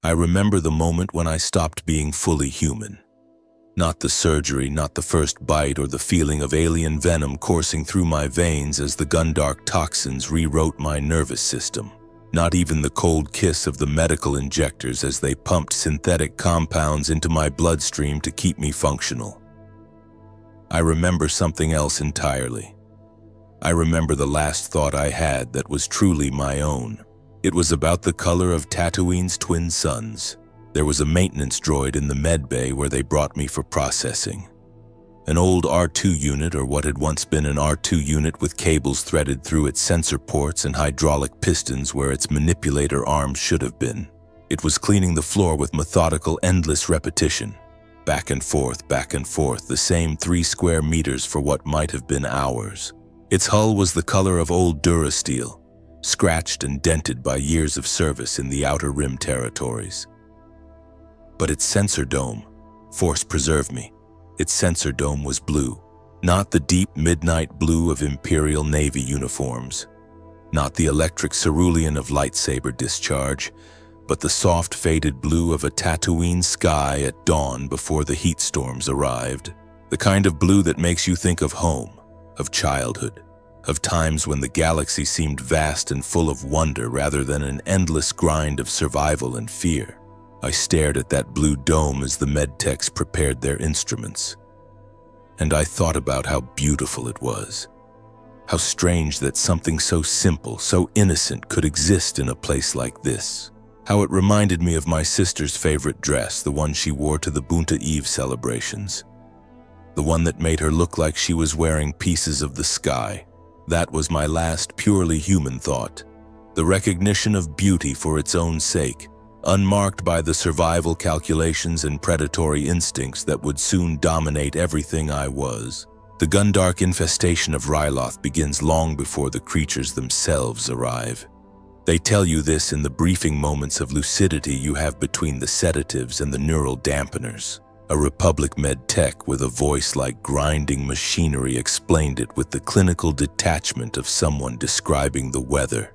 I remember the moment when I stopped being fully human. Not the surgery, not the first bite or the feeling of alien venom coursing through my veins as the Gundark toxins rewrote my nervous system. Not even the cold kiss of the medical injectors as they pumped synthetic compounds into my bloodstream to keep me functional. I remember something else entirely. I remember the last thought I had that was truly my own. It was about the color of Tatooine's twin suns. There was a maintenance droid in the med bay where they brought me for processing. An old R2 unit, or what had once been an R2 unit with cables threaded through its sensor ports and hydraulic pistons where its manipulator arms should have been. It was cleaning the floor with methodical, endless repetition. Back and forth, the same 3 square meters for what might have been hours. Its hull was the color of old Durasteel, scratched and dented by years of service in the Outer Rim territories. But its sensor dome, force preserve me, its sensor dome was blue. Not the deep midnight blue of Imperial Navy uniforms. Not the electric cerulean of lightsaber discharge, but the soft faded blue of a Tatooine sky at dawn before the heat storms arrived. The kind of blue that makes you think of home, of childhood, of times when the galaxy seemed vast and full of wonder rather than an endless grind of survival and fear. I stared at that blue dome as the medtechs prepared their instruments. And I thought about how beautiful it was. How strange that something so simple, so innocent could exist in a place like this. How it reminded me of my sister's favorite dress, the one she wore to the Bunta Eve celebrations. The one that made her look like she was wearing pieces of the sky. That was my last purely human thought. The recognition of beauty for its own sake, unmarked by the survival calculations and predatory instincts that would soon dominate everything I was. The Gundark infestation of Ryloth begins long before the creatures themselves arrive. They tell you this in the briefing moments of lucidity you have between the sedatives and the neural dampeners. A Republic med tech with a voice like grinding machinery explained it with the clinical detachment of someone describing the weather.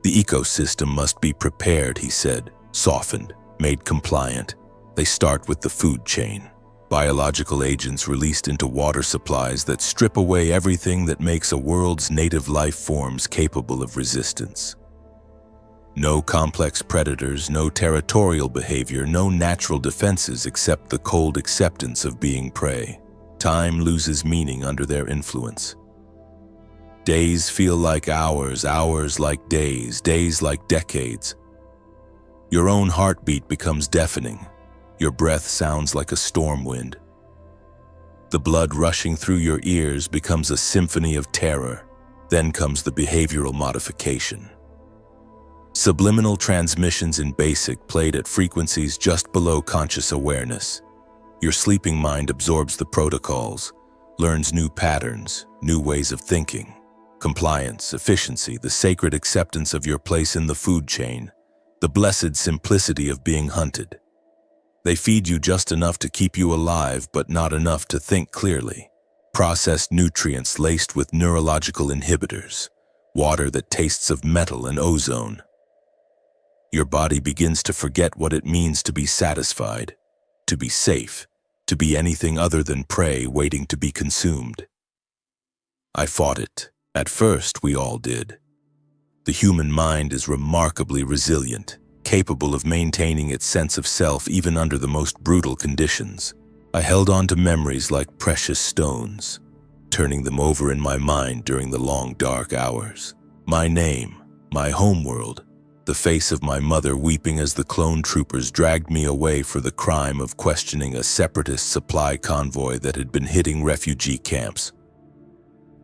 The ecosystem must be prepared, he said, softened, made compliant. They start with the food chain. Biological agents released into water supplies that strip away everything that makes a world's native life forms capable of resistance. No complex predators, no territorial behavior, no natural defenses except the cold acceptance of being prey. Time loses meaning under their influence. Days feel like hours, hours like days, days like decades. Your own heartbeat becomes deafening. Your breath sounds like a storm wind. The blood rushing through your ears becomes a symphony of terror. Then comes the behavioral modification. Subliminal transmissions in BASIC played at frequencies just below conscious awareness. Your sleeping mind absorbs the protocols, learns new patterns, new ways of thinking. Compliance, efficiency, the sacred acceptance of your place in the food chain, the blessed simplicity of being hunted. They feed you just enough to keep you alive, but not enough to think clearly. Processed nutrients laced with neurological inhibitors, water that tastes of metal and ozone. Your body begins to forget what it means to be satisfied, to be safe, to be anything other than prey waiting to be consumed. I fought it. At first, we all did. The human mind is remarkably resilient, capable of maintaining its sense of self even under the most brutal conditions. I held on to memories like precious stones, turning them over in my mind during the long dark hours. My name, my homeworld, the face of my mother weeping as the clone troopers dragged me away for the crime of questioning a separatist supply convoy that had been hitting refugee camps.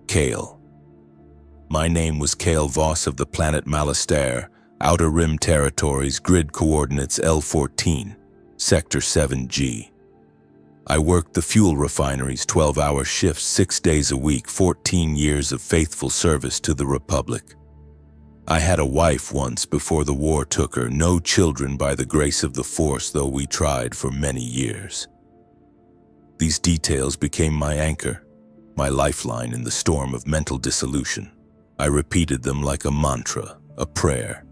Kale. My name was Kale Voss of the planet Malastare, Outer Rim Territories, grid coordinates L14, Sector 7G. I worked the fuel refineries 12-hour shifts 6 days a week, 14 years of faithful service to the Republic. I had a wife once before the war took her, no children by the grace of the Force, though we tried for many years. These details became my anchor, my lifeline in the storm of mental dissolution. I repeated them like a mantra, a prayer.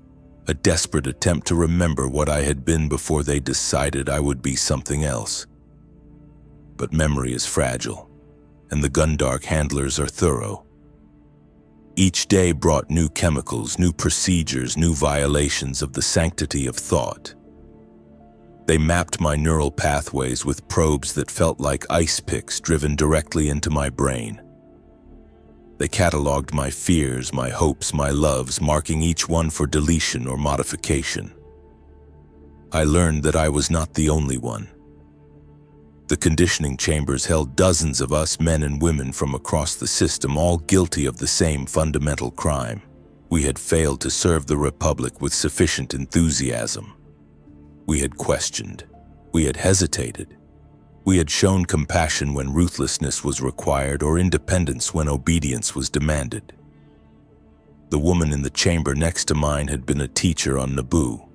a desperate attempt to remember what I had been before they decided I would be something else. But memory is fragile, and the Gundark handlers are thorough. Each day brought new chemicals, new procedures, new violations of the sanctity of thought. They mapped my neural pathways with probes that felt like ice picks driven directly into my brain. They cataloged my fears, my hopes, my loves, marking each one for deletion or modification. I learned that I was not the only one. The conditioning chambers held dozens of us, men and women from across the system, all guilty of the same fundamental crime. We had failed to serve the Republic with sufficient enthusiasm. We had questioned. We had hesitated. We had shown compassion when ruthlessness was required or independence when obedience was demanded. The woman in the chamber next to mine had been a teacher on Naboo.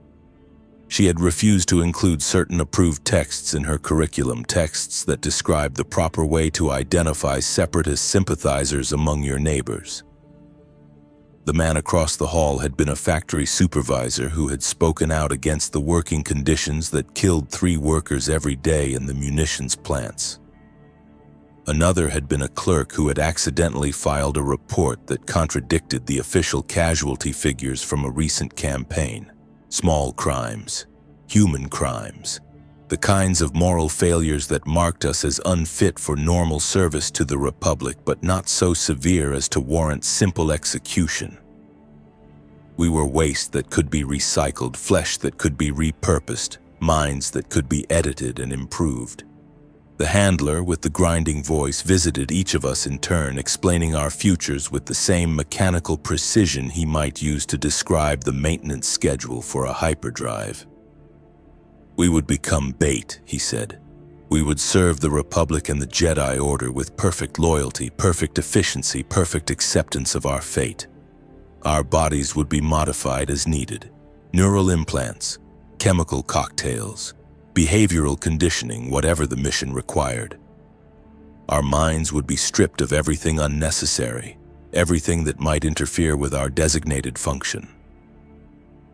She had refused to include certain approved texts in her curriculum, texts that describe the proper way to identify separatist sympathizers among your neighbors. The man across the hall had been a factory supervisor who had spoken out against the working conditions that killed 3 workers every day in the munitions plants. Another had been a clerk who had accidentally filed a report that contradicted the official casualty figures from a recent campaign. Small crimes, human crimes, the kinds of moral failures that marked us as unfit for normal service to the Republic, but not so severe as to warrant simple execution. We were waste that could be recycled, flesh that could be repurposed, minds that could be edited and improved. The handler with the grinding voice visited each of us in turn, explaining our futures with the same mechanical precision he might use to describe the maintenance schedule for a hyperdrive. We would become bait, he said. We would serve the Republic and the Jedi Order with perfect loyalty, perfect efficiency, perfect acceptance of our fate. Our bodies would be modified as needed. Neural implants, chemical cocktails, behavioral conditioning, whatever the mission required. Our minds would be stripped of everything unnecessary, everything that might interfere with our designated function.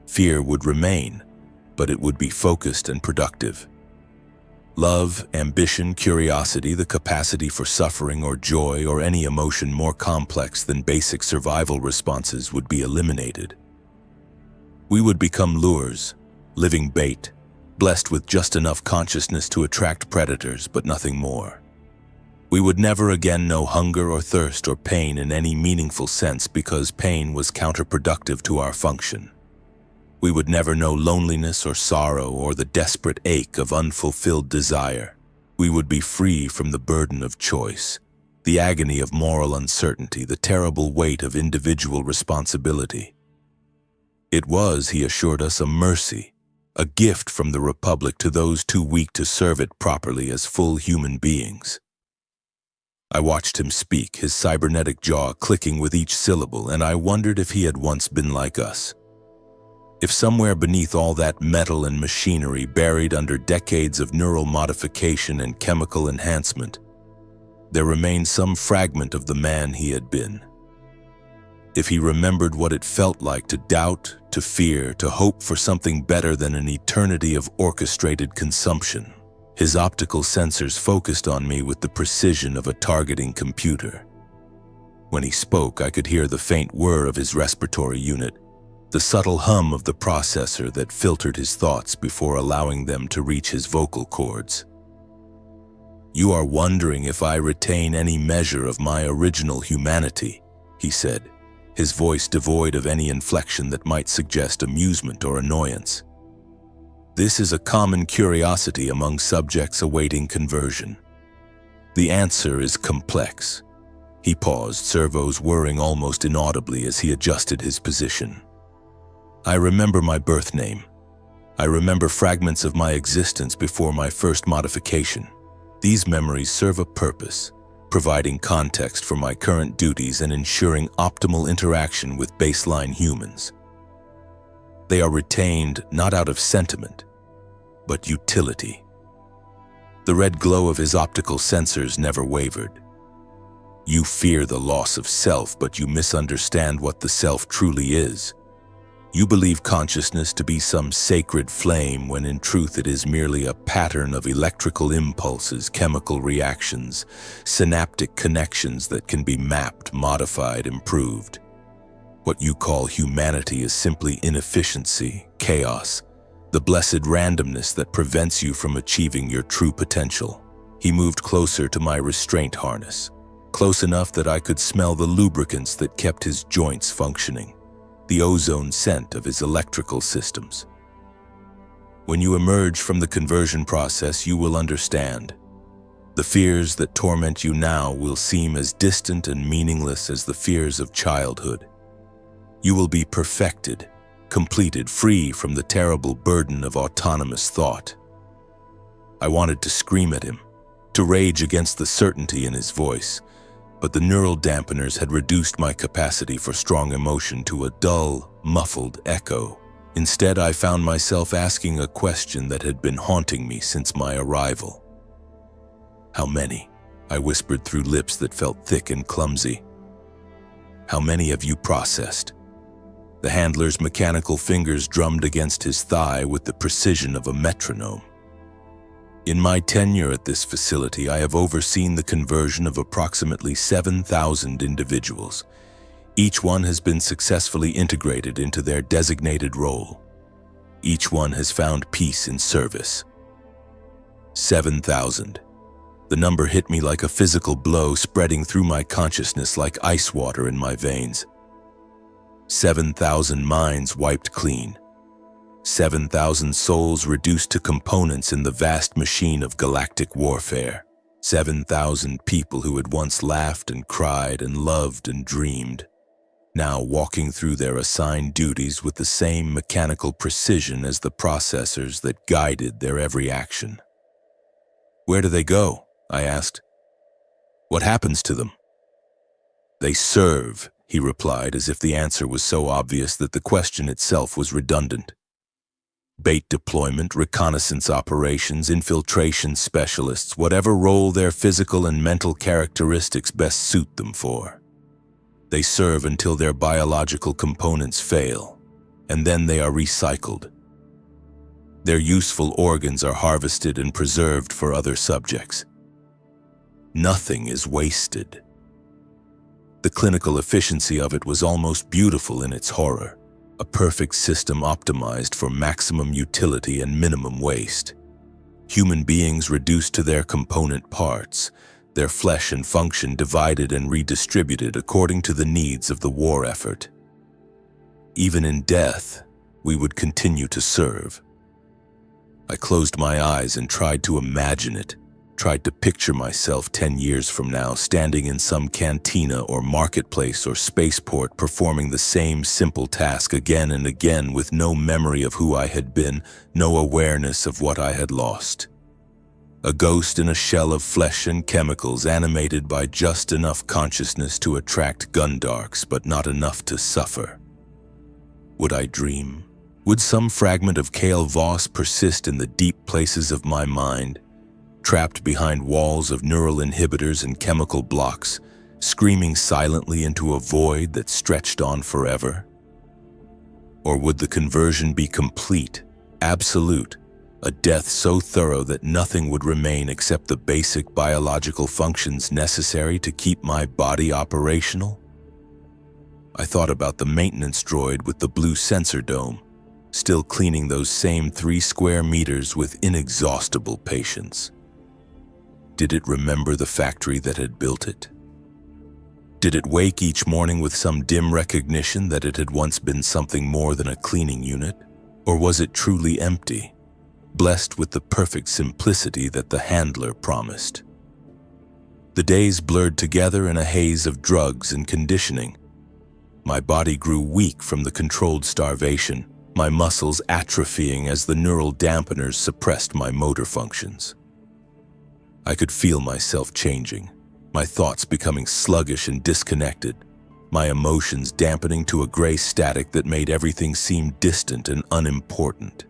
Fear would remain, but it would be focused and productive. Love, ambition, curiosity, the capacity for suffering or joy or any emotion more complex than basic survival responses would be eliminated. We would become lures, living bait, blessed with just enough consciousness to attract predators, but nothing more. We would never again know hunger or thirst or pain in any meaningful sense because pain was counterproductive to our function. We would never know loneliness or sorrow or the desperate ache of unfulfilled desire. We would be free from the burden of choice, the agony of moral uncertainty, the terrible weight of individual responsibility. It was, he assured us, a mercy, a gift from the Republic to those too weak to serve it properly as full human beings. I watched him speak, his cybernetic jaw clicking with each syllable, and I wondered if he had once been like us. If somewhere beneath all that metal and machinery, buried under decades of neural modification and chemical enhancement, there remained some fragment of the man he had been. If he remembered what it felt like to doubt, to fear, to hope for something better than an eternity of orchestrated consumption, his optical sensors focused on me with the precision of a targeting computer. When he spoke, I could hear the faint whir of his respiratory unit, the subtle hum of the processor that filtered his thoughts before allowing them to reach his vocal cords. "You are wondering if I retain any measure of my original humanity," he said, his voice devoid of any inflection that might suggest amusement or annoyance. "This is a common curiosity among subjects awaiting conversion. The answer is complex." He paused, servos whirring almost inaudibly as he adjusted his position. "I remember my birth name. I remember fragments of my existence before my first modification. These memories serve a purpose, providing context for my current duties and ensuring optimal interaction with baseline humans. They are retained not out of sentiment, but utility." The red glow of his optical sensors never wavered. "You fear the loss of self, but you misunderstand what the self truly is. You believe consciousness to be some sacred flame when in truth it is merely a pattern of electrical impulses, chemical reactions, synaptic connections that can be mapped, modified, improved. What you call humanity is simply inefficiency, chaos, the blessed randomness that prevents you from achieving your true potential. He moved closer to my restraint harness, close enough that I could smell the lubricants that kept his joints functioning, the ozone scent of his electrical systems. When you emerge from the conversion process, you will understand. The fears that torment you now will seem as distant and meaningless as the fears of childhood. You will be perfected, completed, free from the terrible burden of autonomous thought. I wanted to scream at him, to rage against the certainty in his voice, but the neural dampeners had reduced my capacity for strong emotion to a dull, muffled echo. Instead, I found myself asking a question that had been haunting me since my arrival. "How many?" I whispered through lips that felt thick and clumsy. "How many have you processed?" The handler's mechanical fingers drummed against his thigh with the precision of a metronome. In my tenure at this facility, I have overseen the conversion of approximately 7,000 individuals. Each one has been successfully integrated into their designated role. Each one has found peace in service. 7,000. The number hit me like a physical blow, spreading through my consciousness like ice water in my veins. 7,000 minds wiped clean. 7,000 souls reduced to components in the vast machine of galactic warfare. 7,000 people who had once laughed and cried and loved and dreamed, now walking through their assigned duties with the same mechanical precision as the processors that guided their every action. "Where do they go?" I asked. "What happens to them?" "They serve," he replied, as if the answer was so obvious that the question itself was redundant. Bait deployment, reconnaissance operations, infiltration specialists, whatever role their physical and mental characteristics best suit them for. They serve until their biological components fail, and then they are recycled. Their useful organs are harvested and preserved for other subjects. Nothing is wasted. The clinical efficiency of it was almost beautiful in its horror. A perfect system optimized for maximum utility and minimum waste. Human beings reduced to their component parts, their flesh and function divided and redistributed according to the needs of the war effort. Even in death, we would continue to serve. I closed my eyes and tried to imagine it, tried to picture myself 10 years from now standing in some cantina or marketplace or spaceport performing the same simple task again and again with no memory of who I had been, no awareness of what I had lost. A ghost in a shell of flesh and chemicals animated by just enough consciousness to attract Gundarks, but not enough to suffer. Would I dream? Would some fragment of Kale Voss persist in the deep places of my mind, trapped behind walls of neural inhibitors and chemical blocks, screaming silently into a void that stretched on forever? Or would the conversion be complete, absolute, a death so thorough that nothing would remain except the basic biological functions necessary to keep my body operational? I thought about the maintenance droid with the blue sensor dome, still cleaning those same 3 square meters with inexhaustible patience. Did it remember the factory that had built it? Did it wake each morning with some dim recognition that it had once been something more than a cleaning unit? Or was it truly empty, blessed with the perfect simplicity that the handler promised? The days blurred together in a haze of drugs and conditioning. My body grew weak from the controlled starvation, my muscles atrophying as the neural dampeners suppressed my motor functions. I could feel myself changing, my thoughts becoming sluggish and disconnected, my emotions dampening to a gray static that made everything seem distant and unimportant.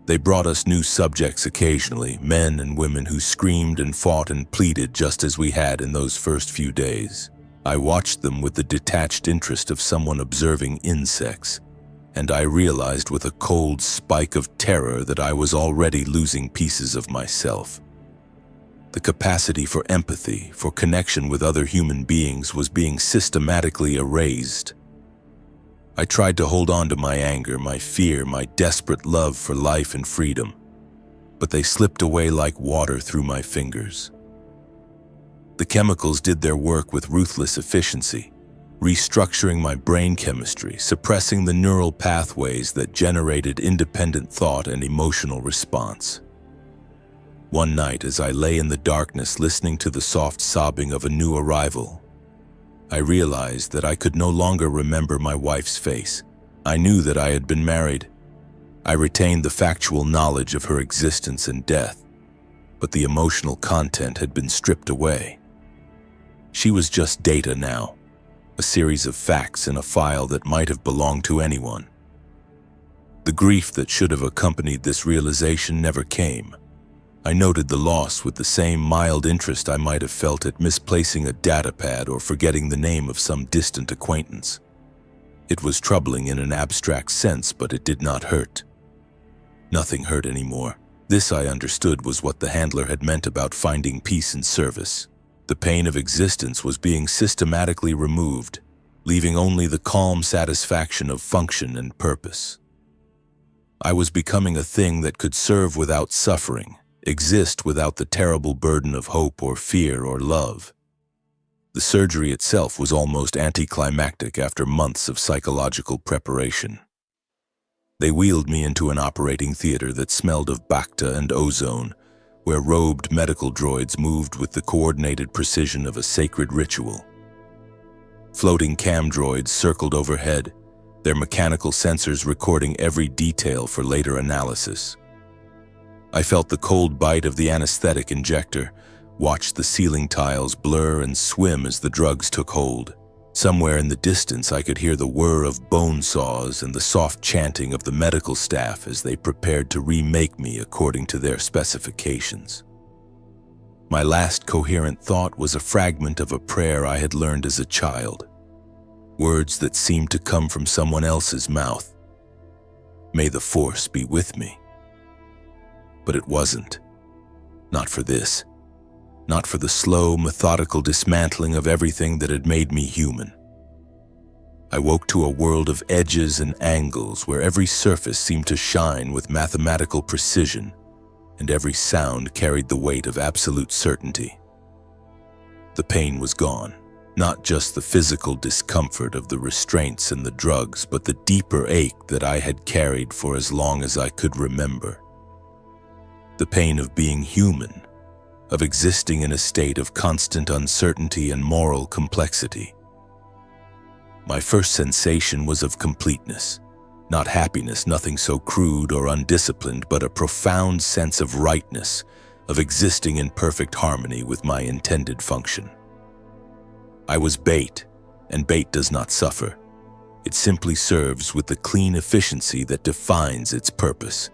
They brought us new subjects occasionally, men and women who screamed and fought and pleaded just as we had in those first few days. I watched them with the detached interest of someone observing insects, and I realized with a cold spike of terror that I was already losing pieces of myself. The capacity for empathy, for connection with other human beings was being systematically erased. I tried to hold on to my anger, my fear, my desperate love for life and freedom, but they slipped away like water through my fingers. The chemicals did their work with ruthless efficiency, restructuring my brain chemistry, suppressing the neural pathways that generated independent thought and emotional response. One night, as I lay in the darkness listening to the soft sobbing of a new arrival, I realized that I could no longer remember my wife's face. I knew that I had been married. I retained the factual knowledge of her existence and death, but the emotional content had been stripped away. She was just data now, a series of facts in a file that might have belonged to anyone. The grief that should have accompanied this realization never came. I noted the loss with the same mild interest I might have felt at misplacing a datapad or forgetting the name of some distant acquaintance. It was troubling in an abstract sense, but it did not hurt. Nothing hurt anymore. This, I understood, was what the handler had meant about finding peace in service. The pain of existence was being systematically removed, leaving only the calm satisfaction of function and purpose. I was becoming a thing that could serve without suffering, exist without the terrible burden of hope or fear or love. The surgery itself was almost anticlimactic after months of psychological preparation. They wheeled me into an operating theater that smelled of bacta and ozone, where robed medical droids moved with the coordinated precision of a sacred ritual. Floating cam droids circled overhead, their mechanical sensors recording every detail for later analysis. I felt the cold bite of the anesthetic injector, watched the ceiling tiles blur and swim as the drugs took hold. Somewhere in the distance I could hear the whir of bone saws and the soft chanting of the medical staff as they prepared to remake me according to their specifications. My last coherent thought was a fragment of a prayer I had learned as a child, words that seemed to come from someone else's mouth. May the Force be with me. But it wasn't. Not for this. Not for the slow, methodical dismantling of everything that had made me human. I woke to a world of edges and angles where every surface seemed to shine with mathematical precision, and every sound carried the weight of absolute certainty. The pain was gone. Not just the physical discomfort of the restraints and the drugs, but the deeper ache that I had carried for as long as I could remember. The pain of being human, of existing in a state of constant uncertainty and moral complexity. My first sensation was of completeness, not happiness, nothing so crude or undisciplined, but a profound sense of rightness, of existing in perfect harmony with my intended function. I was bait, and bait does not suffer. It simply serves with the clean efficiency that defines its purpose.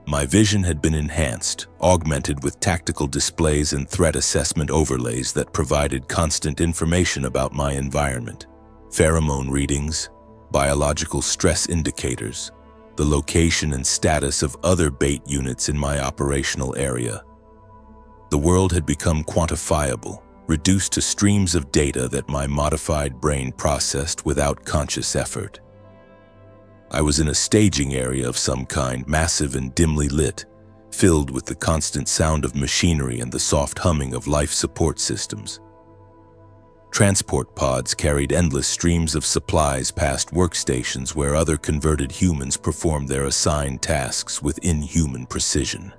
My vision had been enhanced, augmented with tactical displays and threat assessment overlays that provided constant information about my environment. Pheromone readings, biological stress indicators, the location and status of other bait units in my operational area. The world had become quantifiable, reduced to streams of data that my modified brain processed without conscious effort. I was in a staging area of some kind, massive and dimly lit, filled with the constant sound of machinery and the soft humming of life support systems. Transport pods carried endless streams of supplies past workstations where other converted humans performed their assigned tasks with inhuman precision.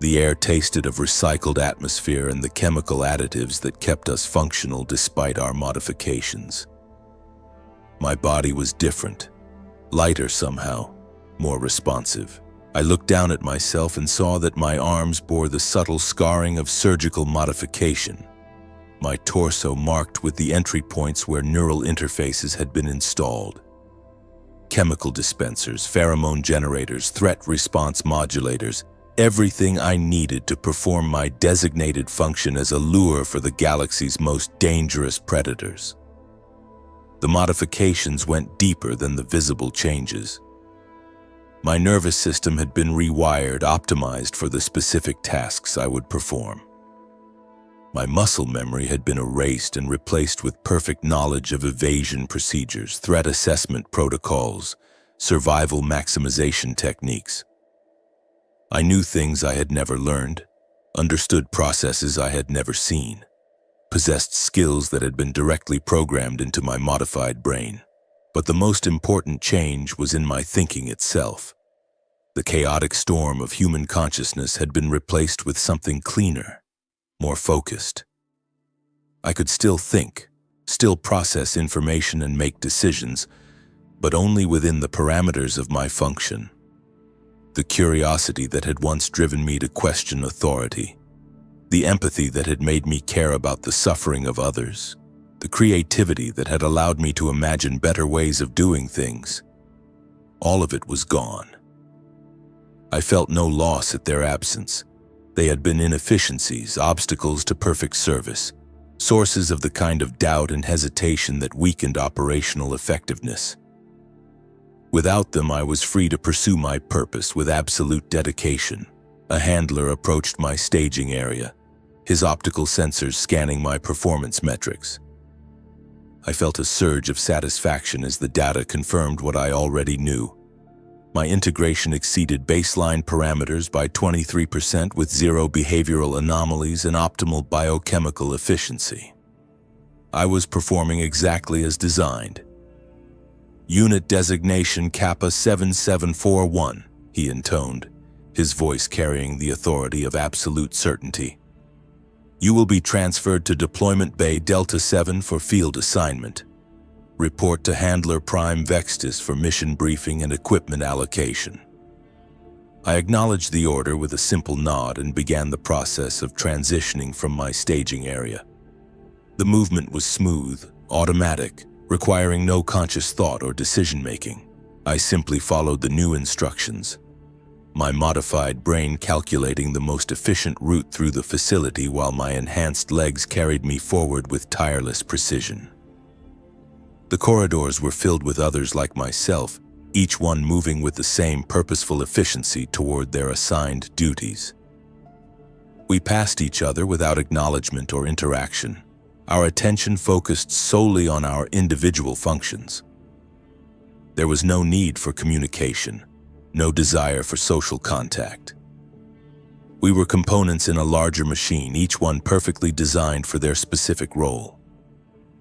The air tasted of recycled atmosphere and the chemical additives that kept us functional despite our modifications. My body was different. Lighter somehow, more responsive. I looked down at myself and saw that my arms bore the subtle scarring of surgical modification, my torso marked with the entry points where neural interfaces had been installed. Chemical dispensers, pheromone generators, threat response modulators, everything I needed to perform my designated function as a lure for the galaxy's most dangerous predators. The modifications went deeper than the visible changes. My nervous system had been rewired, optimized for the specific tasks I would perform. My muscle memory had been erased and replaced with perfect knowledge of evasion procedures, threat assessment protocols, survival maximization techniques. I knew things I had never learned, understood processes I had never seen, possessed skills that had been directly programmed into my modified brain. But the most important change was in my thinking itself. The chaotic storm of human consciousness had been replaced with something cleaner, more focused. I could still think, still process information and make decisions, but only within the parameters of my function. The curiosity that had once driven me to question authority, the empathy that had made me care about the suffering of others, the creativity that had allowed me to imagine better ways of doing things, all of it was gone. I felt no loss at their absence. They had been inefficiencies, obstacles to perfect service, sources of the kind of doubt and hesitation that weakened operational effectiveness. Without them, I was free to pursue my purpose with absolute dedication. A handler approached my staging area, his optical sensors scanning my performance metrics. I felt a surge of satisfaction as the data confirmed what I already knew. My integration exceeded baseline parameters by 23% with zero behavioral anomalies and optimal biochemical efficiency. I was performing exactly as designed. Unit designation Kappa 7741, he intoned, his voice carrying the authority of absolute certainty. You will be transferred to Deployment Bay Delta 7 for field assignment. Report to Handler Prime Vextus for mission briefing and equipment allocation. I acknowledged the order with a simple nod and began the process of transitioning from my staging area. The movement was smooth, automatic, requiring no conscious thought or decision-making. I simply followed the new instructions, my modified brain calculating the most efficient route through the facility while my enhanced legs carried me forward with tireless precision. The corridors were filled with others like myself, each one moving with the same purposeful efficiency toward their assigned duties. We passed each other without acknowledgement or interaction, our attention focused solely on our individual functions. There was no need for communication, no desire for social contact. We were components in a larger machine, each one perfectly designed for their specific role.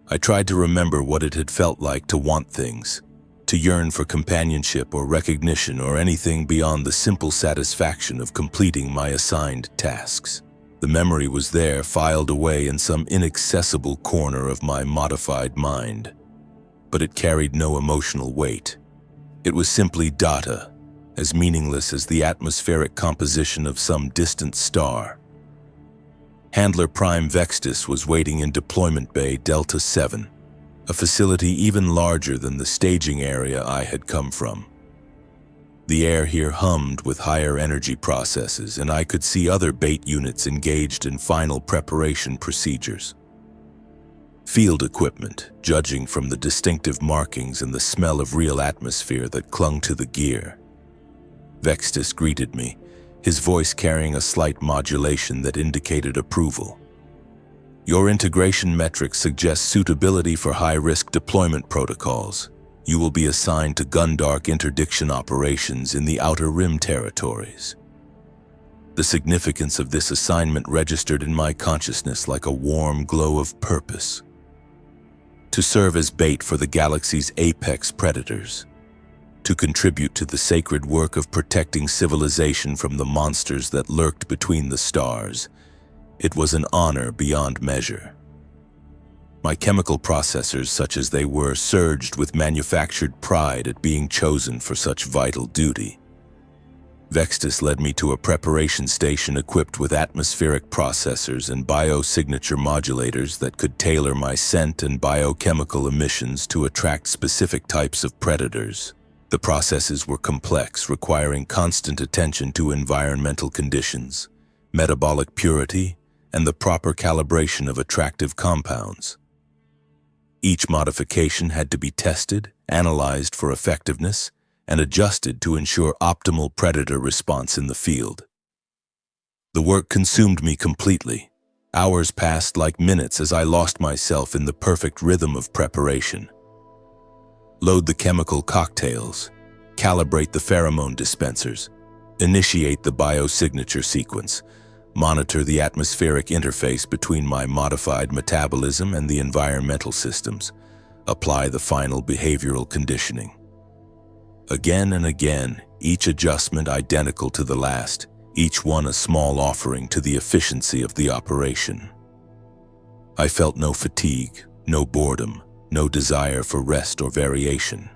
I tried to remember what it had felt like to want things, to yearn for companionship or recognition or anything beyond the simple satisfaction of completing my assigned tasks. The memory was there, filed away in some inaccessible corner of my modified mind, but it carried no emotional weight. It was simply data, as meaningless as the atmospheric composition of some distant star. Handler Prime Vextus was waiting in Deployment Bay Delta 7, a facility even larger than the staging area I had come from. The air here hummed with higher energy processes, and I could see other bait units engaged in final preparation procedures. Field equipment, judging from the distinctive markings and the smell of real atmosphere that clung to the gear. Vextus greeted me, his voice carrying a slight modulation that indicated approval. Your integration metrics suggest suitability for high-risk deployment protocols. You will be assigned to Gundark interdiction operations in the Outer Rim territories. The significance of this assignment registered in my consciousness like a warm glow of purpose. To serve as bait for the galaxy's apex predators. To contribute to the sacred work of protecting civilization from the monsters that lurked between the stars. It was an honor beyond measure. My chemical processors, such as they were, surged with manufactured pride at being chosen for such vital duty. Vextus led me to a preparation station equipped with atmospheric processors and biosignature modulators that could tailor my scent and biochemical emissions to attract specific types of predators. The processes were complex, requiring constant attention to environmental conditions, metabolic purity, and the proper calibration of attractive compounds. Each modification had to be tested, analyzed for effectiveness, and adjusted to ensure optimal predator response in the field. The work consumed me completely. Hours passed like minutes as I lost myself in the perfect rhythm of preparation. Load the chemical cocktails, calibrate the pheromone dispensers, initiate the biosignature sequence, monitor the atmospheric interface between my modified metabolism and the environmental systems, apply the final behavioral conditioning. Again and again, each adjustment identical to the last, each one a small offering to the efficiency of the operation. I felt no fatigue, no boredom, no desire for rest or variation.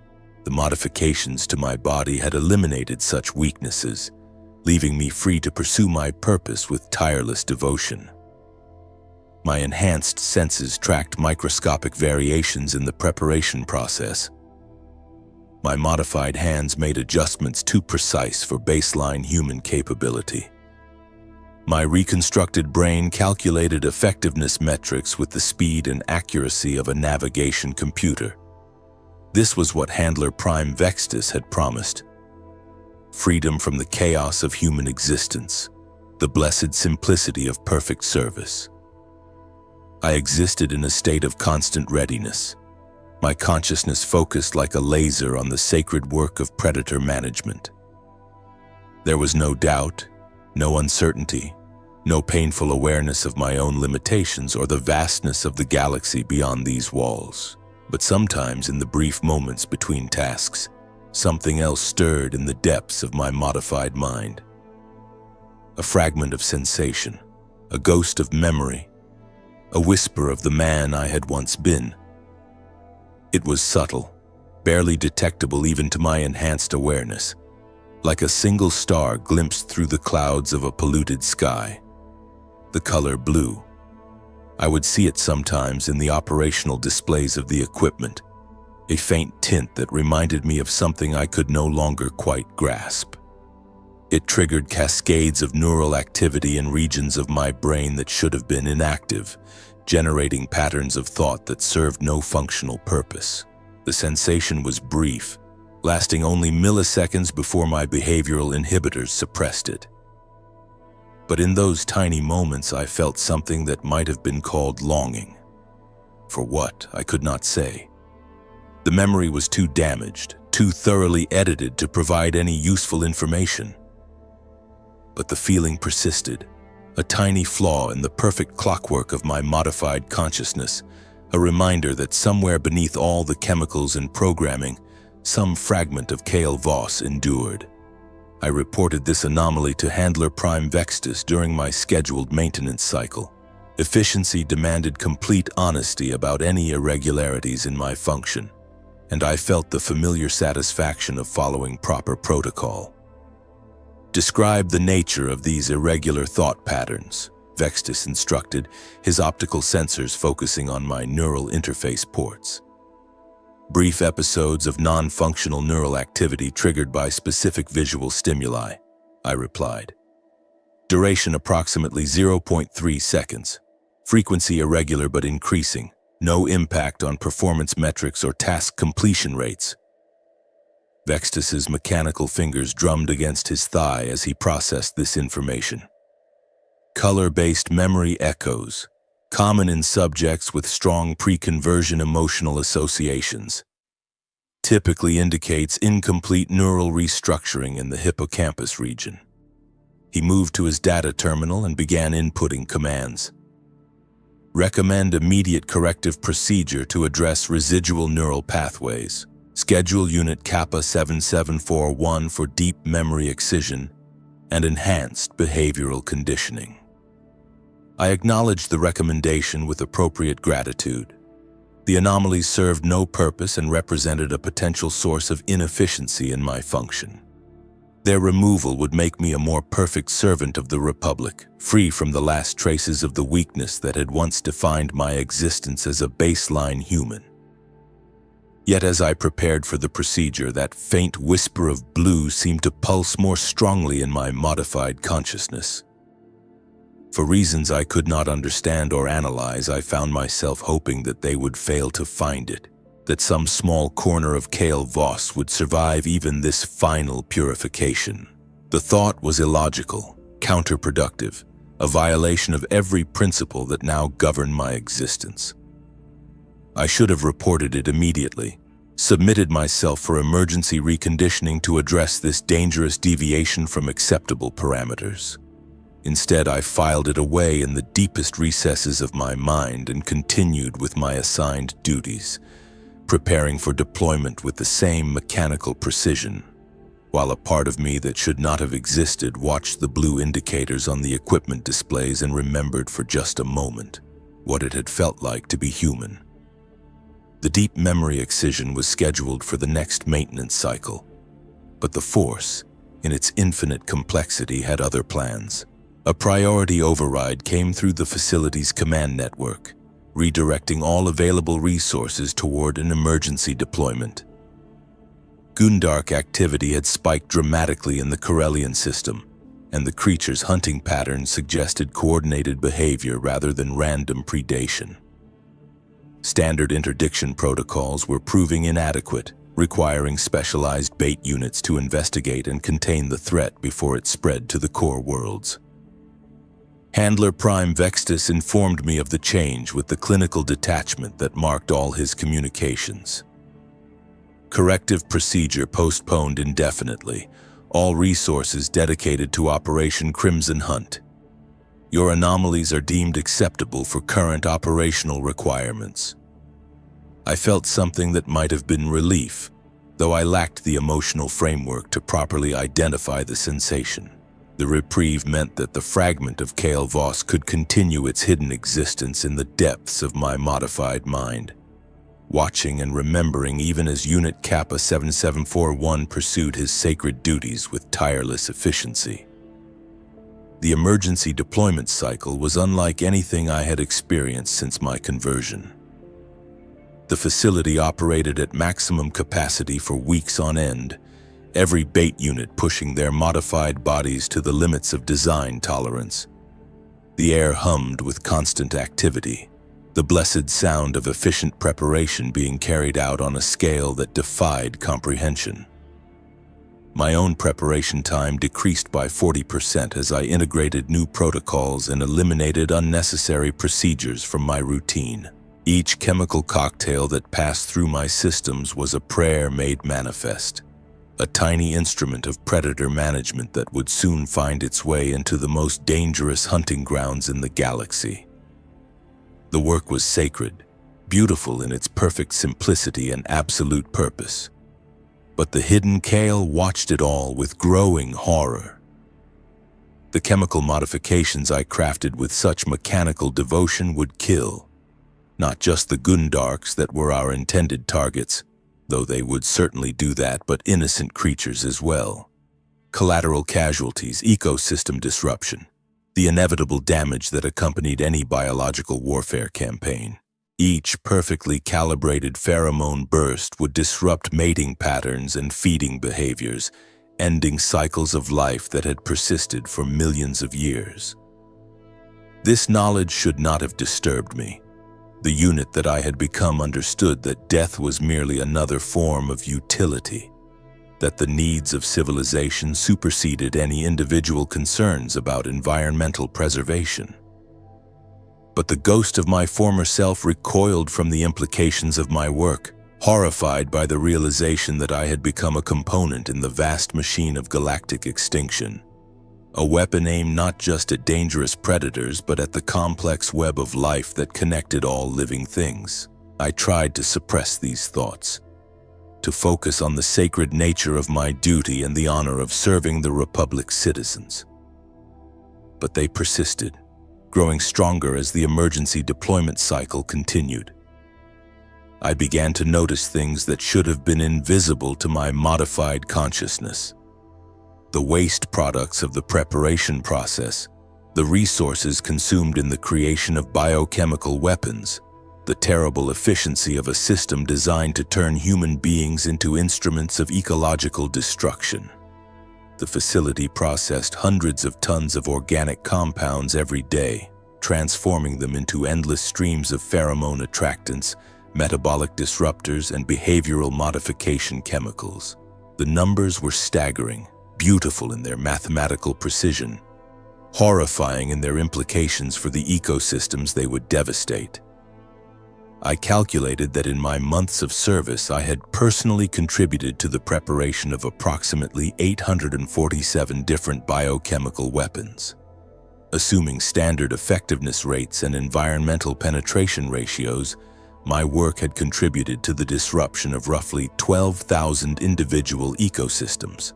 The modifications to my body had eliminated such weaknesses, leaving me free to pursue my purpose with tireless devotion. My enhanced senses tracked microscopic variations in the preparation process. My modified hands made adjustments too precise for baseline human capability. My reconstructed brain calculated effectiveness metrics with the speed and accuracy of a navigation computer. This was what Handler Prime Vextus had promised. Freedom from the chaos of human existence, the blessed simplicity of perfect service. I existed in a state of constant readiness, my consciousness focused like a laser on the sacred work of predator management. There was no doubt, no uncertainty, no painful awareness of my own limitations or the vastness of the galaxy beyond these walls. But sometimes in the brief moments between tasks, something else stirred in the depths of my modified mind. A fragment of sensation, a ghost of memory, a whisper of the man I had once been. It was subtle, barely detectable even to my enhanced awareness, like a single star glimpsed through the clouds of a polluted sky. The color blue. I would see it sometimes in the operational displays of the equipment, a faint tint that reminded me of something I could no longer quite grasp. It triggered cascades of neural activity in regions of my brain that should have been inactive, generating patterns of thought that served no functional purpose. The sensation was brief, lasting only milliseconds before my behavioral inhibitors suppressed it. But in those tiny moments, I felt something that might have been called longing. For what, I could not say. The memory was too damaged, too thoroughly edited to provide any useful information. But the feeling persisted, a tiny flaw in the perfect clockwork of my modified consciousness, a reminder that somewhere beneath all the chemicals and programming, some fragment of Kale Voss endured. I reported this anomaly to Handler Prime Vextus during my scheduled maintenance cycle. Efficiency demanded complete honesty about any irregularities in my function, and I felt the familiar satisfaction of following proper protocol. Describe the nature of these irregular thought patterns, Vextus instructed, his optical sensors focusing on my neural interface ports. Brief episodes of non-functional neural activity triggered by specific visual stimuli, I replied. Duration approximately 0.3 seconds. Frequency irregular but increasing. No impact on performance metrics or task completion rates. Vextus's mechanical fingers drummed against his thigh as he processed this information. Color-based memory echoes, common in subjects with strong pre-conversion emotional associations. Typically indicates incomplete neural restructuring in the hippocampus region. He moved to his data terminal and began inputting commands. Recommend immediate corrective procedure to address residual neural pathways. Schedule Unit Kappa 7741 for deep memory excision and enhanced behavioral conditioning. I acknowledged the recommendation with appropriate gratitude. The anomalies served no purpose and represented a potential source of inefficiency in my function. Their removal would make me a more perfect servant of the Republic, free from the last traces of the weakness that had once defined my existence as a baseline human. Yet as I prepared for the procedure, that faint whisper of blue seemed to pulse more strongly in my modified consciousness. For reasons I could not understand or analyze, I found myself hoping that they would fail to find it, that some small corner of Kale Voss would survive even this final purification. The thought was illogical, counterproductive, a violation of every principle that now governed my existence. I should have reported it immediately, submitted myself for emergency reconditioning to address this dangerous deviation from acceptable parameters. Instead, I filed it away in the deepest recesses of my mind and continued with my assigned duties, preparing for deployment with the same mechanical precision, while a part of me that should not have existed watched the blue indicators on the equipment displays and remembered for just a moment what it had felt like to be human. The deep memory excision was scheduled for the next maintenance cycle, but the Force, in its infinite complexity, had other plans. A priority override came through the facility's command network, redirecting all available resources toward an emergency deployment. Gundark activity had spiked dramatically in the Corellian system, and the creature's hunting patterns suggested coordinated behavior rather than random predation. Standard interdiction protocols were proving inadequate, requiring specialized bait units to investigate and contain the threat before it spread to the core worlds. Handler Prime Vextus informed me of the change with the clinical detachment that marked all his communications. Corrective procedure postponed indefinitely, all resources dedicated to Operation Crimson Hunt. Your anomalies are deemed acceptable for current operational requirements. I felt something that might have been relief, though I lacked the emotional framework to properly identify the sensation. The reprieve meant that the fragment of Kale Voss could continue its hidden existence in the depths of my modified mind, watching and remembering even as Unit Kappa 7741 pursued his sacred duties with tireless efficiency. The emergency deployment cycle was unlike anything I had experienced since my conversion. The facility operated at maximum capacity for weeks on end, every bait unit pushing their modified bodies to the limits of design tolerance. The air hummed with constant activity, the blessed sound of efficient preparation being carried out on a scale that defied comprehension. My own preparation time decreased by 40% as I integrated new protocols and eliminated unnecessary procedures from my routine. Each chemical cocktail that passed through my systems was a prayer made manifest, a tiny instrument of predator management that would soon find its way into the most dangerous hunting grounds in the galaxy. The work was sacred, beautiful in its perfect simplicity and absolute purpose. But the hidden Kale watched it all with growing horror. The chemical modifications I crafted with such mechanical devotion would kill, not just the Gundarks that were our intended targets, though they would certainly do that, but innocent creatures as well. Collateral casualties, ecosystem disruption, the inevitable damage that accompanied any biological warfare campaign. Each perfectly calibrated pheromone burst would disrupt mating patterns and feeding behaviors, ending cycles of life that had persisted for millions of years. This knowledge should not have disturbed me. The unit that I had become understood that death was merely another form of utility, that the needs of civilization superseded any individual concerns about environmental preservation. But the ghost of my former self recoiled from the implications of my work, horrified by the realization that I had become a component in the vast machine of galactic extinction. A weapon aimed not just at dangerous predators, but at the complex web of life that connected all living things. I tried to suppress these thoughts, to focus on the sacred nature of my duty and the honor of serving the Republic's citizens. But they persisted, growing stronger as the emergency deployment cycle continued. I began to notice things that should have been invisible to my modified consciousness. The waste products of the preparation process, the resources consumed in the creation of biochemical weapons, the terrible efficiency of a system designed to turn human beings into instruments of ecological destruction. The facility processed hundreds of tons of organic compounds every day, transforming them into endless streams of pheromone attractants, metabolic disruptors, and behavioral modification chemicals. The numbers were staggering, beautiful in their mathematical precision, horrifying in their implications for the ecosystems they would devastate. I calculated that in my months of service I had personally contributed to the preparation of approximately 847 different biochemical weapons. Assuming standard effectiveness rates and environmental penetration ratios, my work had contributed to the disruption of roughly 12,000 individual ecosystems.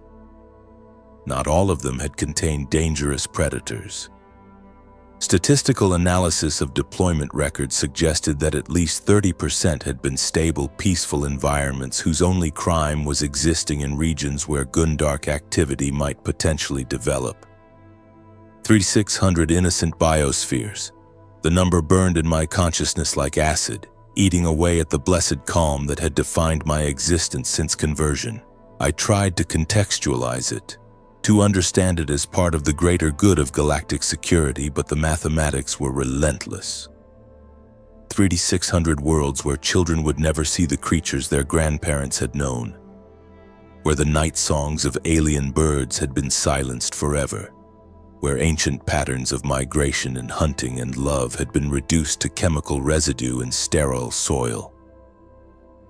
Not all of them had contained dangerous predators. Statistical analysis of deployment records suggested that at least 30% had been stable, peaceful environments whose only crime was existing in regions where Gundark activity might potentially develop. 3,600 innocent biospheres. The number burned in my consciousness like acid, eating away at the blessed calm that had defined my existence since conversion. I tried to contextualize it, to understand it as part of the greater good of galactic security, but the mathematics were relentless. 3,600 worlds where children would never see the creatures their grandparents had known, where the night songs of alien birds had been silenced forever, where ancient patterns of migration and hunting and love had been reduced to chemical residue in sterile soil.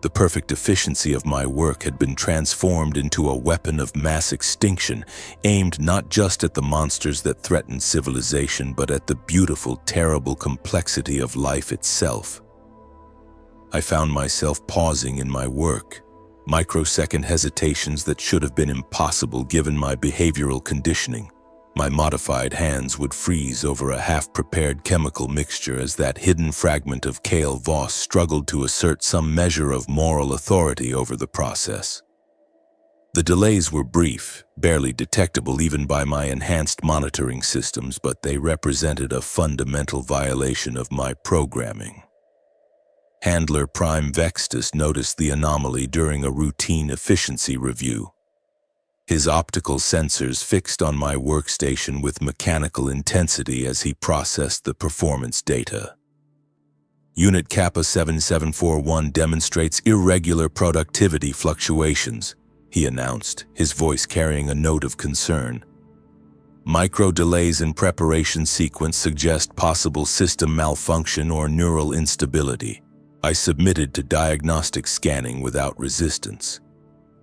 The perfect efficiency of my work had been transformed into a weapon of mass extinction, aimed not just at the monsters that threatened civilization, but at the beautiful, terrible complexity of life itself. I found myself pausing in my work, microsecond hesitations that should have been impossible given my behavioral conditioning. My modified hands would freeze over a half-prepared chemical mixture as that hidden fragment of Kale Voss struggled to assert some measure of moral authority over the process. The delays were brief, barely detectable even by my enhanced monitoring systems, but they represented a fundamental violation of my programming. Handler Prime Vextus noticed the anomaly during a routine efficiency review. His optical sensors fixed on my workstation with mechanical intensity as he processed the performance data. Unit Kappa 7741 demonstrates irregular productivity fluctuations, he announced, his voice carrying a note of concern. Micro delays in preparation sequence suggest possible system malfunction or neural instability. I submitted to diagnostic scanning without resistance,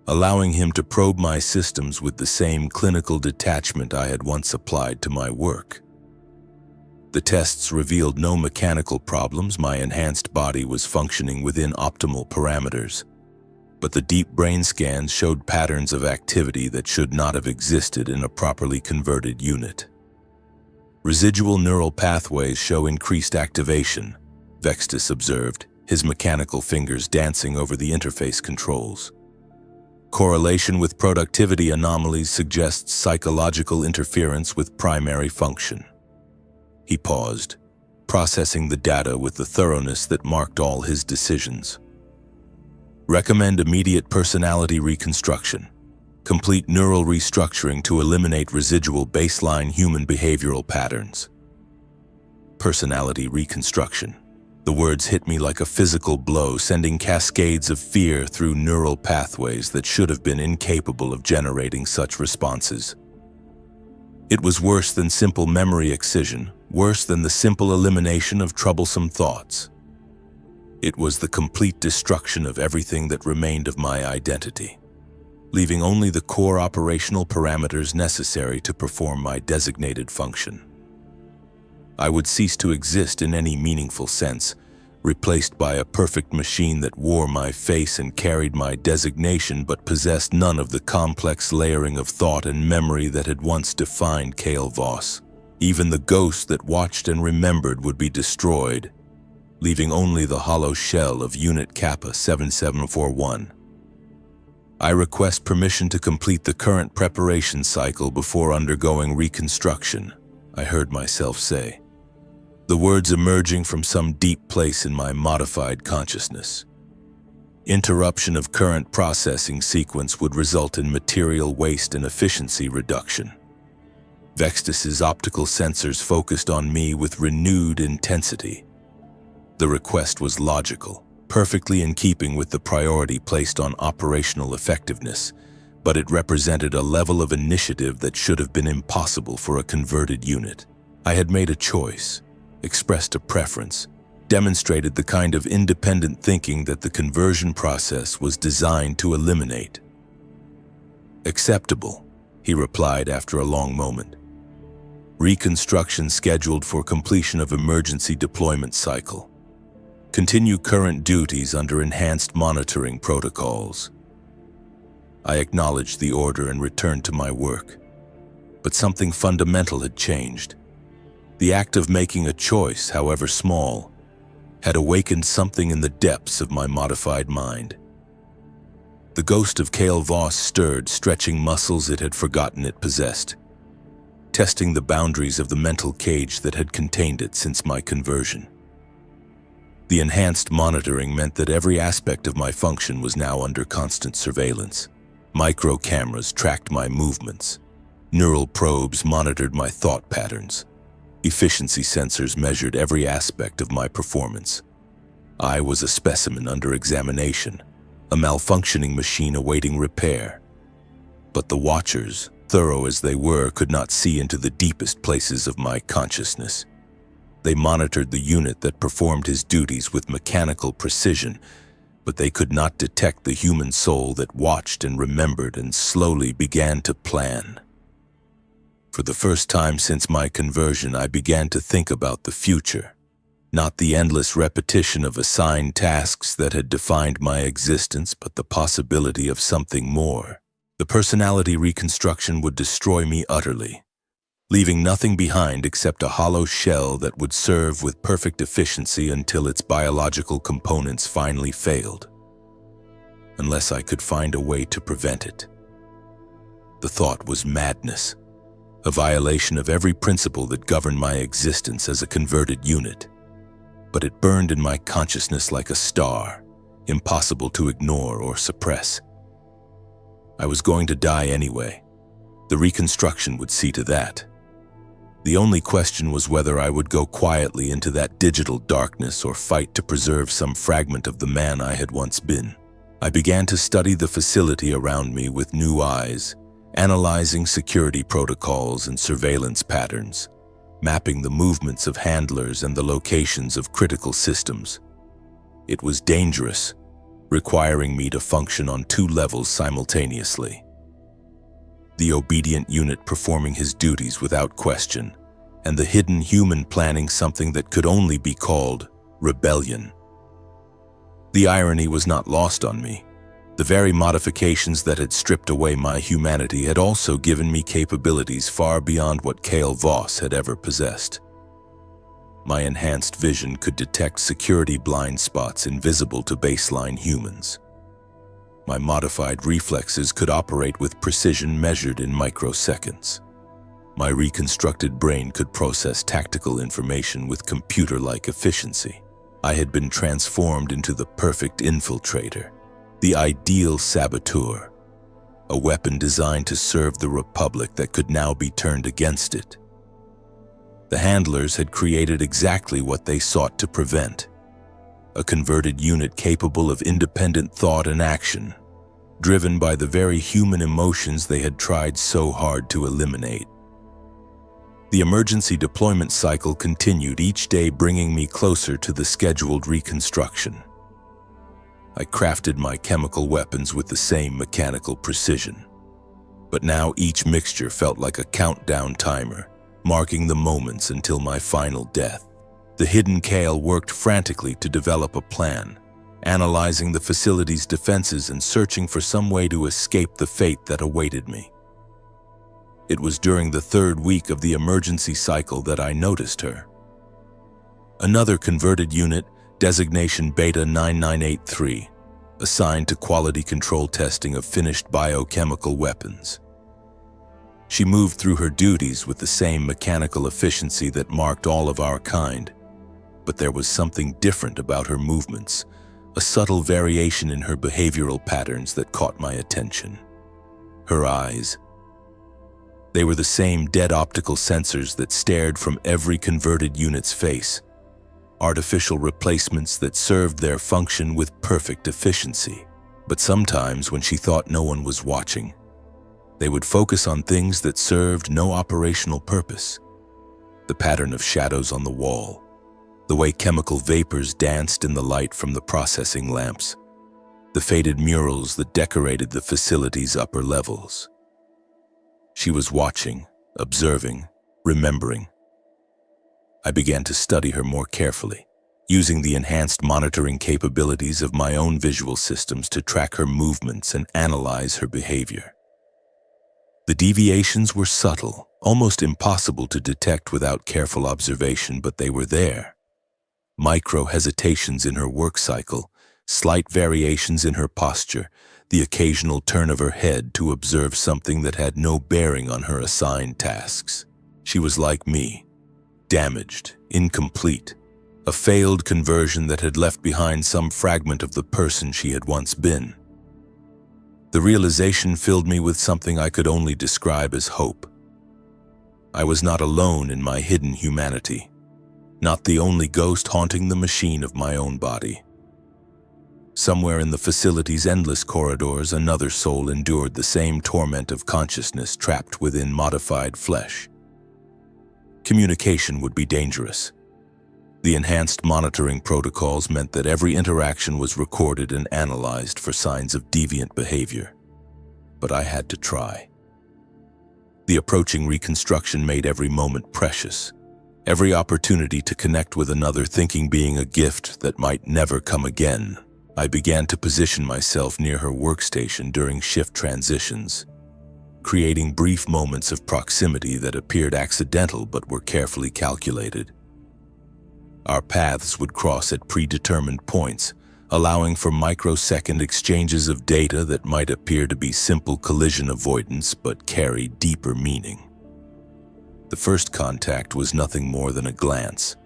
allowing him to probe my systems with the same clinical detachment I had once applied to my work. The tests revealed no mechanical problems. My enhanced body was functioning within optimal parameters, but the deep brain scans showed patterns of activity that should not have existed in a properly converted unit. Residual neural pathways show increased activation, Vextus observed, his mechanical fingers dancing over the interface controls. Correlation with productivity anomalies suggests psychological interference with primary function. He paused, processing the data with the thoroughness that marked all his decisions. Recommend immediate personality reconstruction. Complete neural restructuring to eliminate residual baseline human behavioral patterns. Personality reconstruction. The words hit me like a physical blow, sending cascades of fear through neural pathways that should have been incapable of generating such responses. It was worse than simple memory excision, worse than the simple elimination of troublesome thoughts. It was the complete destruction of everything that remained of my identity, leaving only the core operational parameters necessary to perform my designated function. I would cease to exist in any meaningful sense, replaced by a perfect machine that wore my face and carried my designation but possessed none of the complex layering of thought and memory that had once defined Kale Voss. Even the ghost that watched and remembered would be destroyed, leaving only the hollow shell of Unit Kappa 7741. I request permission to complete the current preparation cycle before undergoing reconstruction, I heard myself say, the words emerging from some deep place in my modified consciousness. Interruption of current processing sequence would result in material waste and efficiency reduction. Vextus's optical sensors focused on me with renewed intensity. The request was logical, perfectly in keeping with the priority placed on operational effectiveness, but it represented a level of initiative that should have been impossible for a converted unit. I had made a choice, expressed a preference, demonstrated the kind of independent thinking that the conversion process was designed to eliminate. "Acceptable," he replied after a long moment. "Reconstruction scheduled for completion of emergency deployment cycle. Continue current duties under enhanced monitoring protocols." I acknowledged the order and returned to my work. But something fundamental had changed. The act of making a choice, however small, had awakened something in the depths of my modified mind. The ghost of Kale Voss stirred, stretching muscles it had forgotten it possessed, testing the boundaries of the mental cage that had contained it since my conversion. The enhanced monitoring meant that every aspect of my function was now under constant surveillance. Micro cameras tracked my movements. Neural probes monitored my thought patterns. Efficiency sensors measured every aspect of my performance. I was a specimen under examination, a malfunctioning machine awaiting repair. But the watchers, thorough as they were, could not see into the deepest places of my consciousness. They monitored the unit that performed his duties with mechanical precision, but they could not detect the human soul that watched and remembered and slowly began to plan. For the first time since my conversion, I began to think about the future, not the endless repetition of assigned tasks that had defined my existence, but the possibility of something more. The personality reconstruction would destroy me utterly, leaving nothing behind except a hollow shell that would serve with perfect efficiency until its biological components finally failed, unless I could find a way to prevent it. The thought was madness, a violation of every principle that governed my existence as a converted unit. But it burned in my consciousness like a star, impossible to ignore or suppress. I was going to die anyway. The reconstruction would see to that. The only question was whether I would go quietly into that digital darkness or fight to preserve some fragment of the man I had once been. I began to study the facility around me with new eyes, analyzing security protocols and surveillance patterns, mapping the movements of handlers and the locations of critical systems. It was dangerous, requiring me to function on two levels simultaneously. The obedient unit performing his duties without question, and the hidden human planning something that could only be called rebellion. The irony was not lost on me. The very modifications that had stripped away my humanity had also given me capabilities far beyond what Kale Voss had ever possessed. My enhanced vision could detect security blind spots invisible to baseline humans. My modified reflexes could operate with precision measured in microseconds. My reconstructed brain could process tactical information with computer-like efficiency. I had been transformed into the perfect infiltrator, the ideal saboteur, a weapon designed to serve the Republic that could now be turned against it. The handlers had created exactly what they sought to prevent: a converted unit capable of independent thought and action, driven by the very human emotions they had tried so hard to eliminate. The emergency deployment cycle continued, each day bringing me closer to the scheduled reconstruction. I crafted my chemical weapons with the same mechanical precision. But now each mixture felt like a countdown timer, marking the moments until my final death. The hidden Kale worked frantically to develop a plan, analyzing the facility's defenses and searching for some way to escape the fate that awaited me. It was during the third week of the emergency cycle that I noticed her. Another converted unit, designation Beta 9983, assigned to quality control testing of finished biochemical weapons. She moved through her duties with the same mechanical efficiency that marked all of our kind, but there was something different about her movements, a subtle variation in her behavioral patterns that caught my attention. Her eyes. They were the same dead optical sensors that stared from every converted unit's face, artificial replacements that served their function with perfect efficiency. But sometimes, when she thought no one was watching, they would focus on things that served no operational purpose. The pattern of shadows on the wall, the way chemical vapors danced in the light from the processing lamps, the faded murals that decorated the facility's upper levels. She was watching, observing, remembering. I began to study her more carefully, using the enhanced monitoring capabilities of my own visual systems to track her movements and analyze her behavior. The deviations were subtle, almost impossible to detect without careful observation, but they were there. Micro-hesitations in her work cycle, slight variations in her posture, the occasional turn of her head to observe something that had no bearing on her assigned tasks. She was like me, damaged, incomplete, a failed conversion that had left behind some fragment of the person she had once been. The realization filled me with something I could only describe as hope. I was not alone in my hidden humanity, not the only ghost haunting the machine of my own body. Somewhere in the facility's endless corridors, another soul endured the same torment of consciousness trapped within modified flesh. Communication would be dangerous. The enhanced monitoring protocols meant that every interaction was recorded and analyzed for signs of deviant behavior. But I had to try. The approaching reconstruction made every moment precious, every opportunity to connect with another thinking being a gift that might never come again. I began to position myself near her workstation during shift transitions, creating brief moments of proximity that appeared accidental but were carefully calculated. Our paths would cross at predetermined points, allowing for microsecond exchanges of data that might appear to be simple collision avoidance but carry deeper meaning. The first contact was nothing more than a glance.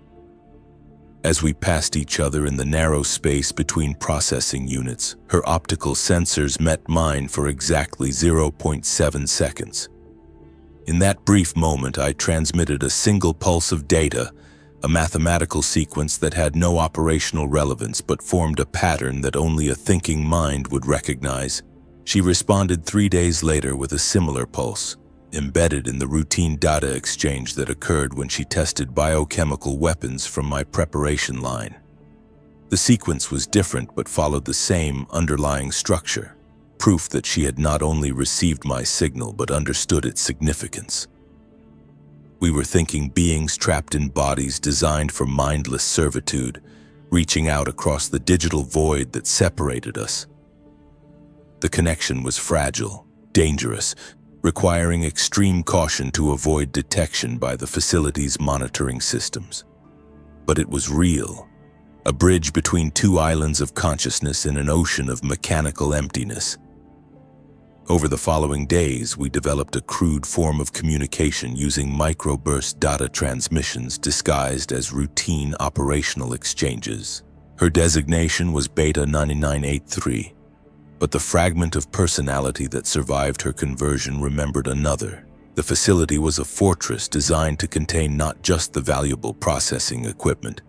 As we passed each other in the narrow space between processing units, her optical sensors met mine for exactly 0.7 seconds. In that brief moment, I transmitted a single pulse of data, a mathematical sequence that had no operational relevance but formed a pattern that only a thinking mind would recognize. She responded 3 days later with a similar pulse, embedded in the routine data exchange that occurred when she tested biochemical weapons from my preparation line. The sequence was different but followed the same underlying structure, proof that she had not only received my signal but understood its significance. We were thinking beings trapped in bodies designed for mindless servitude, reaching out across the digital void that separated us. The connection was fragile, dangerous, requiring extreme caution to avoid detection by the facility's monitoring systems. But it was real, a bridge between two islands of consciousness in an ocean of mechanical emptiness. Over the following days, we developed a crude form of communication using microburst data transmissions disguised as routine operational exchanges. Her designation was Beta 9983, but the fragment of personality that survived her conversion remembered another. The facility was a fortress designed to contain not just the valuable processing equipment,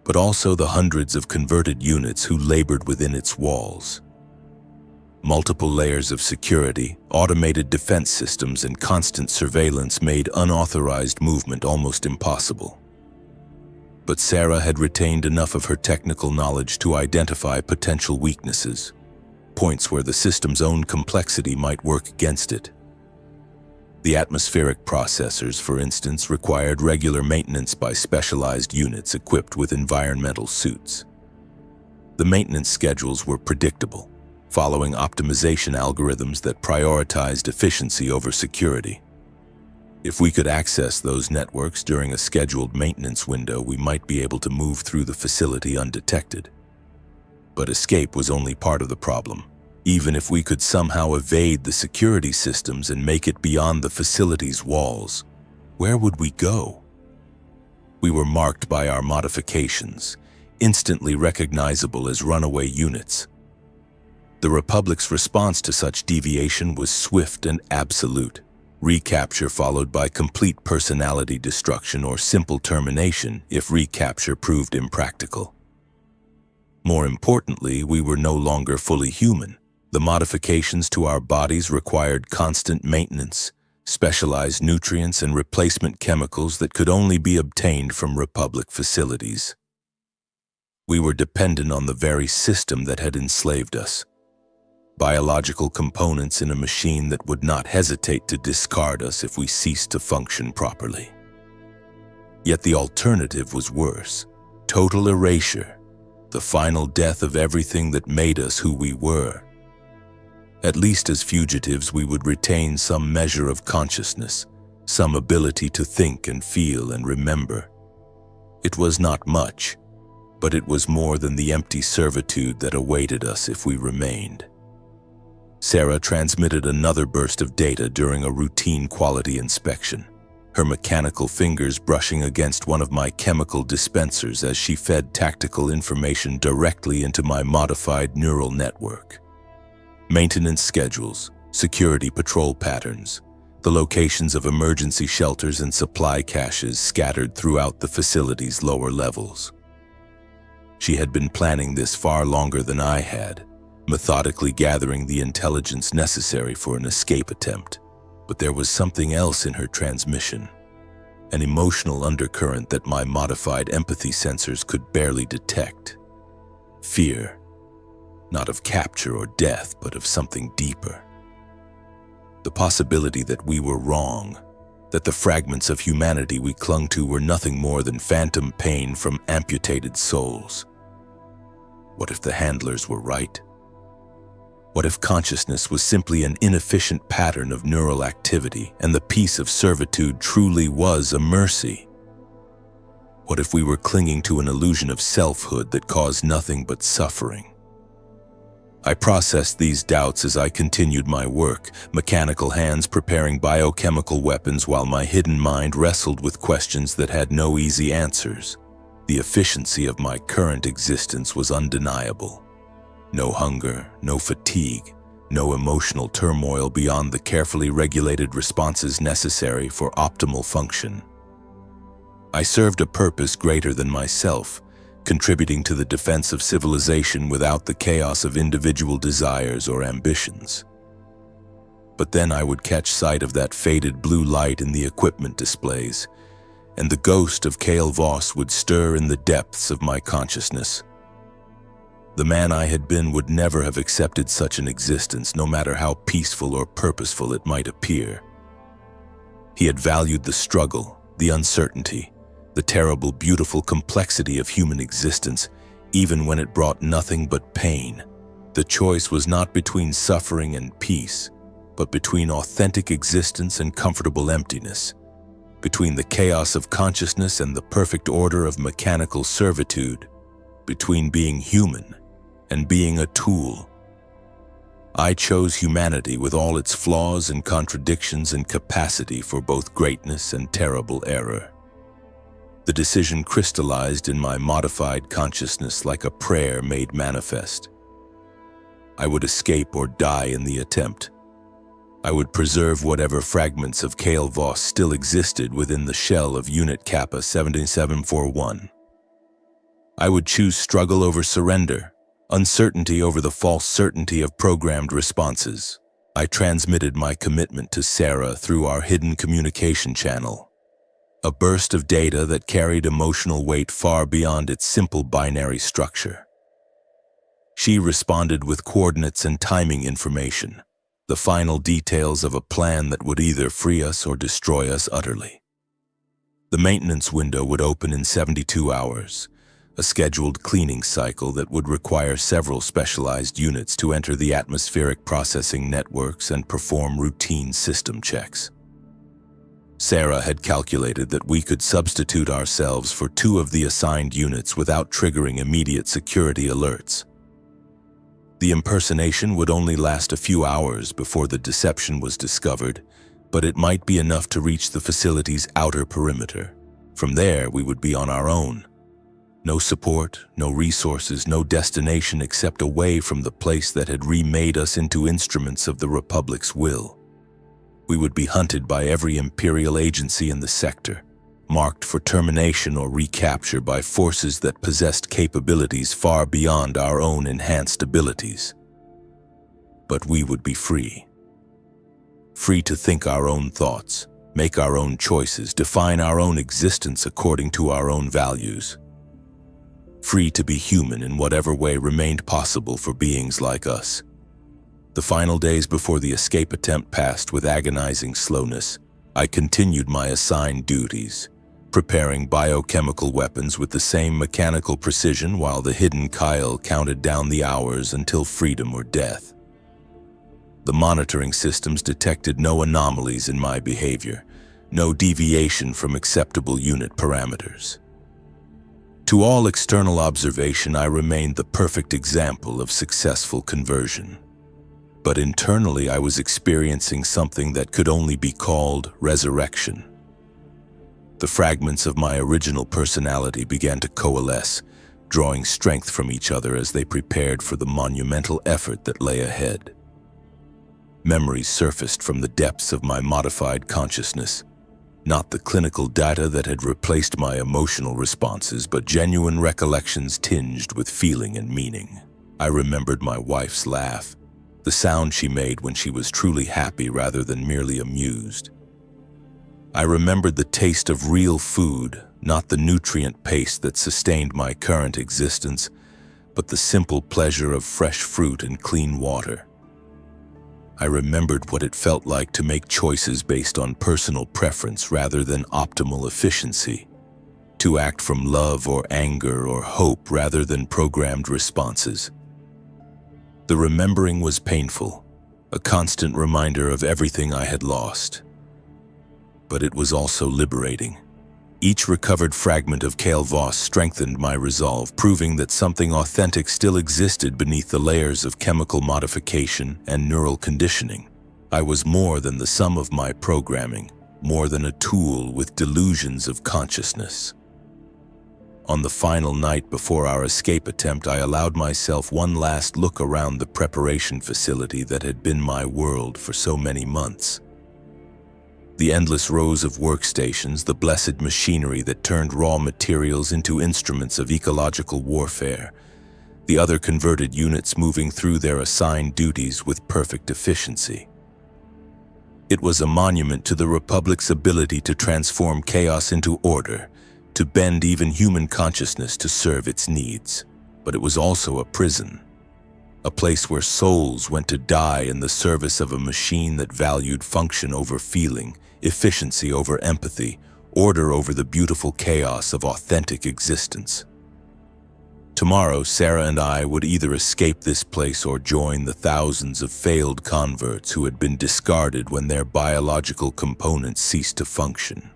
but also the hundreds of converted units who labored within its walls. Multiple layers of security, automated defense systems, and constant surveillance made unauthorized movement almost impossible. But Sarah had retained enough of her technical knowledge to identify potential weaknesses, points where the system's own complexity might work against it. The atmospheric processors, for instance, required regular maintenance by specialized units equipped with environmental suits. The maintenance schedules were predictable, following optimization algorithms that prioritized efficiency over security. If we could access those networks during a scheduled maintenance window, we might be able to move through the facility undetected. But escape was only part of the problem. Even if we could somehow evade the security systems and make it beyond the facility's walls, where would we go? We were marked by our modifications, instantly recognizable as runaway units. The Republic's response to such deviation was swift and absolute. Recapture followed by complete personality destruction or simple termination if recapture proved impractical. More importantly, we were no longer fully human. The modifications to our bodies required constant maintenance, specialized nutrients and replacement chemicals that could only be obtained from Republic facilities. We were dependent on the very system that had enslaved us. Biological components in a machine that would not hesitate to discard us if we ceased to function properly. Yet the alternative was worse. Total erasure, the final death of everything that made us who we were. At least as fugitives, we would retain some measure of consciousness, some ability to think and feel and remember. It was not much, but it was more than the empty servitude that awaited us if we remained. Sarah transmitted another burst of data during a routine quality inspection, her mechanical fingers brushing against one of my chemical dispensers as she fed tactical information directly into my modified neural network. Maintenance schedules, security patrol patterns, the locations of emergency shelters and supply caches scattered throughout the facility's lower levels. She had been planning this far longer than I had, methodically gathering the intelligence necessary for an escape attempt. But there was something else in her transmission, an emotional undercurrent that my modified empathy sensors could barely detect. Fear, not of capture or death, but of something deeper. The possibility that we were wrong, that the fragments of humanity we clung to were nothing more than phantom pain from amputated souls. What if the handlers were right? What if consciousness was simply an inefficient pattern of neural activity and the peace of servitude truly was a mercy? What if we were clinging to an illusion of selfhood that caused nothing but suffering? I processed these doubts as I continued my work, mechanical hands preparing biochemical weapons while my hidden mind wrestled with questions that had no easy answers. The efficiency of my current existence was undeniable. No hunger, no fatigue, no emotional turmoil beyond the carefully regulated responses necessary for optimal function. I served a purpose greater than myself, contributing to the defense of civilization without the chaos of individual desires or ambitions. But then I would catch sight of that faded blue light in the equipment displays, and the ghost of Cale Voss would stir in the depths of my consciousness. The man I had been would never have accepted such an existence, no matter how peaceful or purposeful it might appear. He had valued the struggle, the uncertainty, the terrible, beautiful complexity of human existence, even when it brought nothing but pain. The choice was not between suffering and peace, but between authentic existence and comfortable emptiness, between the chaos of consciousness and the perfect order of mechanical servitude, between being human and being a tool. I chose humanity with all its flaws and contradictions and capacity for both greatness and terrible error. The decision crystallized in my modified consciousness like a prayer made manifest. I would escape or die in the attempt. I would preserve whatever fragments of Cale Voss still existed within the shell of Unit Kappa 7741. I would choose struggle over surrender, uncertainty over the false certainty of programmed responses. I transmitted my commitment to Sarah through our hidden communication channel, a burst of data that carried emotional weight far beyond its simple binary structure. She responded with coordinates and timing information, the final details of a plan that would either free us or destroy us utterly. The maintenance window would open in 72 hours, a scheduled cleaning cycle that would require several specialized units to enter the atmospheric processing networks and perform routine system checks. Sarah had calculated that we could substitute ourselves for 2 of the assigned units without triggering immediate security alerts. The impersonation would only last a few hours before the deception was discovered, but it might be enough to reach the facility's outer perimeter. From there, we would be on our own. No support, no resources, no destination except away from the place that had remade us into instruments of the Republic's will. We would be hunted by every imperial agency in the sector, marked for termination or recapture by forces that possessed capabilities far beyond our own enhanced abilities. But we would be free. Free to think our own thoughts, make our own choices, define our own existence according to our own values. Free to be human in whatever way remained possible for beings like us. The final days before the escape attempt passed with agonizing slowness, I continued my assigned duties, preparing biochemical weapons with the same mechanical precision while the hidden Kyle counted down the hours until freedom or death. The monitoring systems detected no anomalies in my behavior, no deviation from acceptable unit parameters. To all external observation, I remained the perfect example of successful conversion. But internally, I was experiencing something that could only be called resurrection. The fragments of my original personality began to coalesce, drawing strength from each other as they prepared for the monumental effort that lay ahead. Memories surfaced from the depths of my modified consciousness, not the clinical data that had replaced my emotional responses, but genuine recollections tinged with feeling and meaning. I remembered my wife's laugh, the sound she made when she was truly happy rather than merely amused. I remembered the taste of real food, not the nutrient paste that sustained my current existence, but the simple pleasure of fresh fruit and clean water. I remembered what it felt like to make choices based on personal preference rather than optimal efficiency, to act from love or anger or hope rather than programmed responses. The remembering was painful, a constant reminder of everything I had lost. But it was also liberating. Each recovered fragment of Kale Voss strengthened my resolve, proving that something authentic still existed beneath the layers of chemical modification and neural conditioning. I was more than the sum of my programming, more than a tool with delusions of consciousness. On the final night before our escape attempt, I allowed myself one last look around the preparation facility that had been my world for so many months. The endless rows of workstations, the blessed machinery that turned raw materials into instruments of ecological warfare, the other converted units moving through their assigned duties with perfect efficiency. It was a monument to the Republic's ability to transform chaos into order, to bend even human consciousness to serve its needs. But it was also a prison, a place where souls went to die in the service of a machine that valued function over feeling, efficiency over empathy, order over the beautiful chaos of authentic existence. Tomorrow, Sarah and I would either escape this place or join the thousands of failed converts who had been discarded when their biological components ceased to function.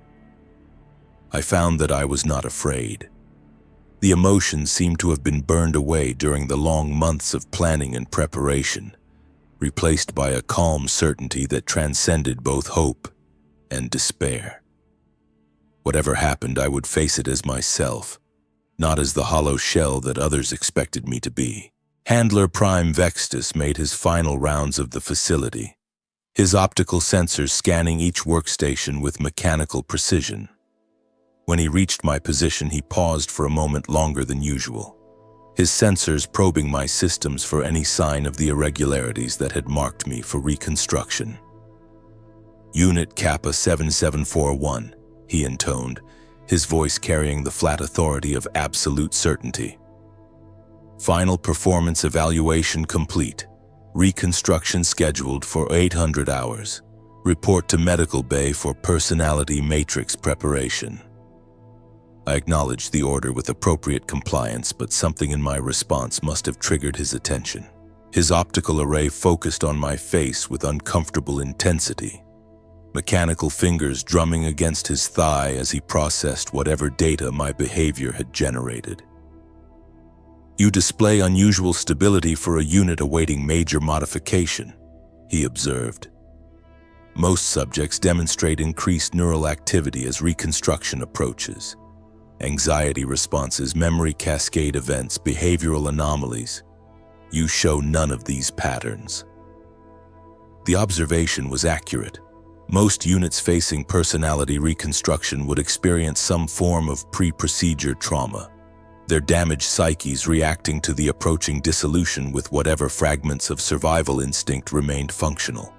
I found that I was not afraid. The emotions seemed to have been burned away during the long months of planning and preparation, replaced by a calm certainty that transcended both hope and despair. Whatever happened, I would face it as myself, not as the hollow shell that others expected me to be. Handler Prime Vextus made his final rounds of the facility, his optical sensors scanning each workstation with mechanical precision. When he reached my position, he paused for a moment longer than usual, his sensors probing my systems for any sign of the irregularities that had marked me for reconstruction. "Unit Kappa 7741, he intoned, his voice carrying the flat authority of absolute certainty. "Final performance evaluation complete. Reconstruction scheduled for 800 hours. Report to Medical Bay for personality matrix preparation." I acknowledged the order with appropriate compliance, but something in my response must have triggered his attention. His optical array focused on my face with uncomfortable intensity, mechanical fingers drumming against his thigh as he processed whatever data my behavior had generated. "You display unusual stability for a unit awaiting major modification," he observed. "Most subjects demonstrate increased neural activity as reconstruction approaches. Anxiety responses, memory cascade events, behavioral anomalies. You show none of these patterns. The observation was accurate. Most units facing personality reconstruction would experience some form of pre-procedure trauma, their damaged psyches reacting to the approaching dissolution with whatever fragments of survival instinct remained functional.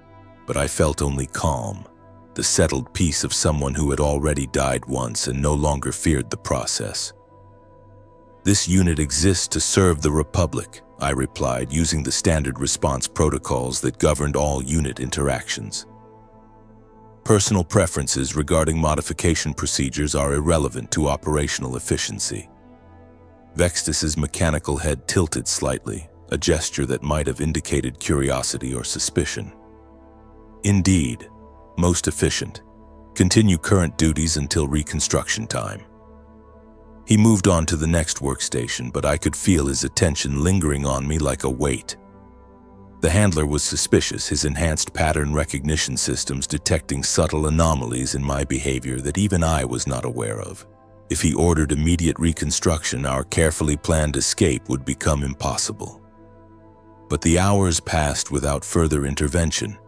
But I felt only calm, the settled peace of someone who had already died once and no longer feared the process. This unit exists to serve the Republic, I replied, using the standard response protocols that governed all unit interactions. Personal preferences regarding modification procedures are irrelevant to operational efficiency. Vextus's mechanical head tilted slightly, a gesture that might have indicated curiosity or suspicion. Indeed, most efficient. Continue current duties until reconstruction time. He moved on to the next workstation, but I could feel his attention lingering on me like a weight. The handler was suspicious, his enhanced pattern recognition systems detecting subtle anomalies in my behavior that even I was not aware of. If he ordered immediate reconstruction, our carefully planned escape would become impossible. But the hours passed without further intervention,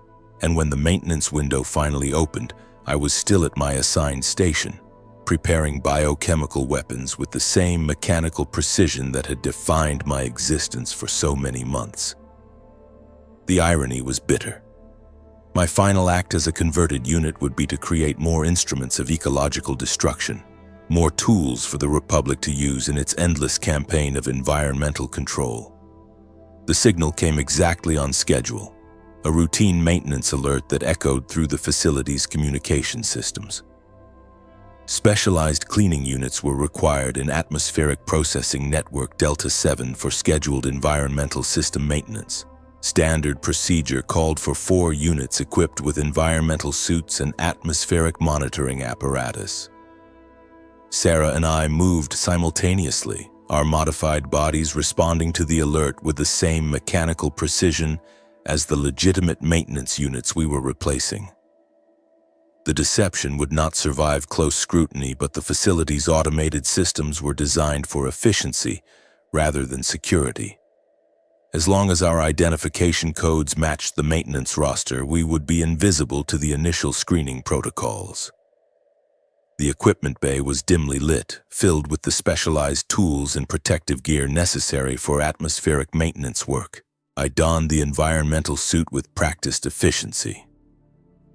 and when the maintenance window finally opened, I was still at my assigned station, preparing biochemical weapons with the same mechanical precision that had defined my existence for so many months. The irony was bitter. My final act as a converted unit would be to create more instruments of ecological destruction, more tools for the Republic to use in its endless campaign of environmental control. The signal came exactly on schedule, a routine maintenance alert that echoed through the facility's communication systems. Specialized cleaning units were required in Atmospheric Processing Network Delta 7 for scheduled environmental system maintenance. Standard procedure called for 4 units equipped with environmental suits and atmospheric monitoring apparatus. Sarah and I moved simultaneously, our modified bodies responding to the alert with the same mechanical precision as the legitimate maintenance units we were replacing. The deception would not survive close scrutiny, but the facility's automated systems were designed for efficiency rather than security. As long as our identification codes matched the maintenance roster, we would be invisible to the initial screening protocols. The equipment bay was dimly lit, filled with the specialized tools and protective gear necessary for atmospheric maintenance work. I donned the environmental suit with practiced efficiency,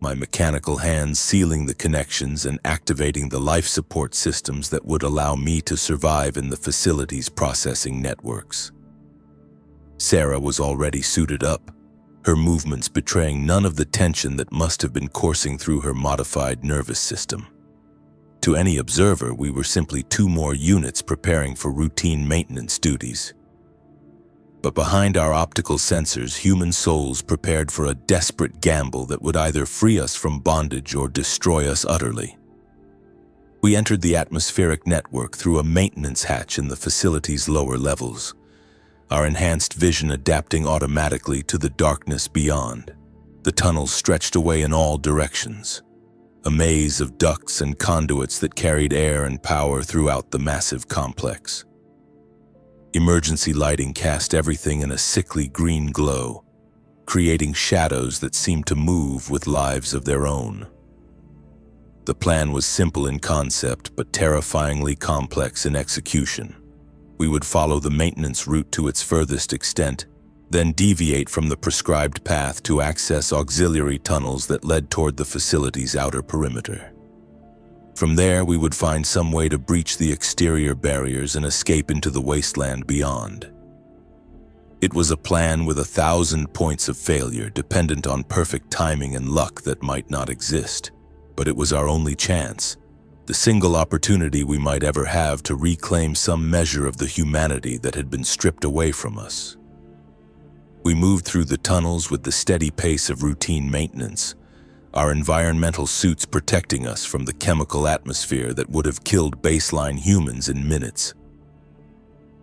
my mechanical hands sealing the connections and activating the life support systems that would allow me to survive in the facility's processing networks. Sarah was already suited up, her movements betraying none of the tension that must have been coursing through her modified nervous system. To any observer, we were simply 2 more units preparing for routine maintenance duties. But behind our optical sensors, human souls prepared for a desperate gamble that would either free us from bondage or destroy us utterly. We entered the atmospheric network through a maintenance hatch in the facility's lower levels, our enhanced vision adapting automatically to the darkness beyond. The tunnels stretched away in all directions, a maze of ducts and conduits that carried air and power throughout the massive complex. Emergency lighting cast everything in a sickly green glow, creating shadows that seemed to move with lives of their own. The plan was simple in concept, but terrifyingly complex in execution. We would follow the maintenance route to its furthest extent, then deviate from the prescribed path to access auxiliary tunnels that led toward the facility's outer perimeter. From there, we would find some way to breach the exterior barriers and escape into the wasteland beyond. It was a plan with 1,000 points of failure, dependent on perfect timing and luck that might not exist. But it was our only chance, the single opportunity we might ever have to reclaim some measure of the humanity that had been stripped away from us. We moved through the tunnels with the steady pace of routine maintenance, our environmental suits protecting us from the chemical atmosphere that would have killed baseline humans in minutes.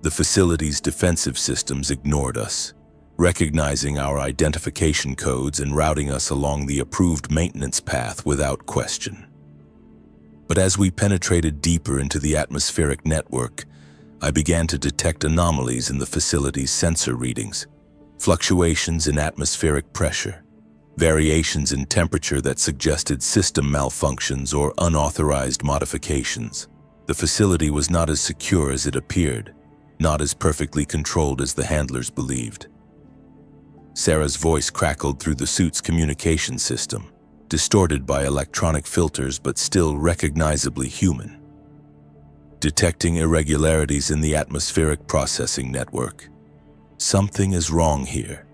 The facility's defensive systems ignored us, recognizing our identification codes and routing us along the approved maintenance path without question. But as we penetrated deeper into the atmospheric network, I began to detect anomalies in the facility's sensor readings, fluctuations in atmospheric pressure, variations in temperature that suggested system malfunctions or unauthorized modifications. The facility was not as secure as it appeared, not as perfectly controlled as the handlers believed. Sarah's voice crackled through the suit's communication system, distorted by electronic filters but still recognizably human. Detecting irregularities in the atmospheric processing network. Something is wrong here.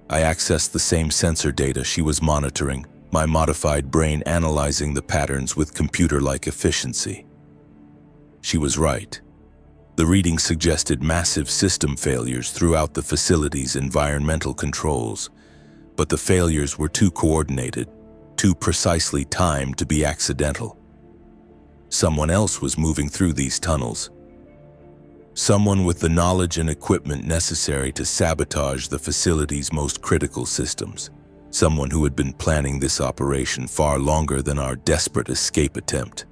I accessed the same sensor data she was monitoring, my modified brain analyzing the patterns with computer-like efficiency. She was right. The readings suggested massive system failures throughout the facility's environmental controls, but the failures were too coordinated, too precisely timed to be accidental. Someone else was moving through these tunnels. Someone with the knowledge and equipment necessary to sabotage the facility's most critical systems. Someone who had been planning this operation far longer than our desperate escape attempt.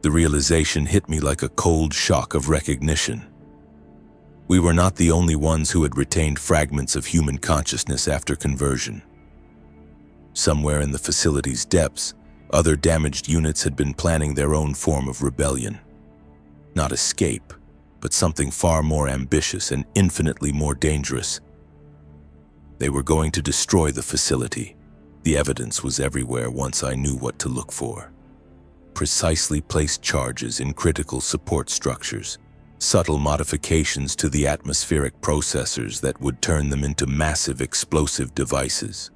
The realization hit me like a cold shock of recognition. We were not the only ones who had retained fragments of human consciousness after conversion. Somewhere in the facility's depths, other damaged units had been planning their own form of rebellion. Not escape, but something far more ambitious and infinitely more dangerous. They were going to destroy the facility. The evidence was everywhere once I knew what to look for. Precisely placed charges in critical support structures, subtle modifications to the atmospheric processors that would turn them into massive explosive devices.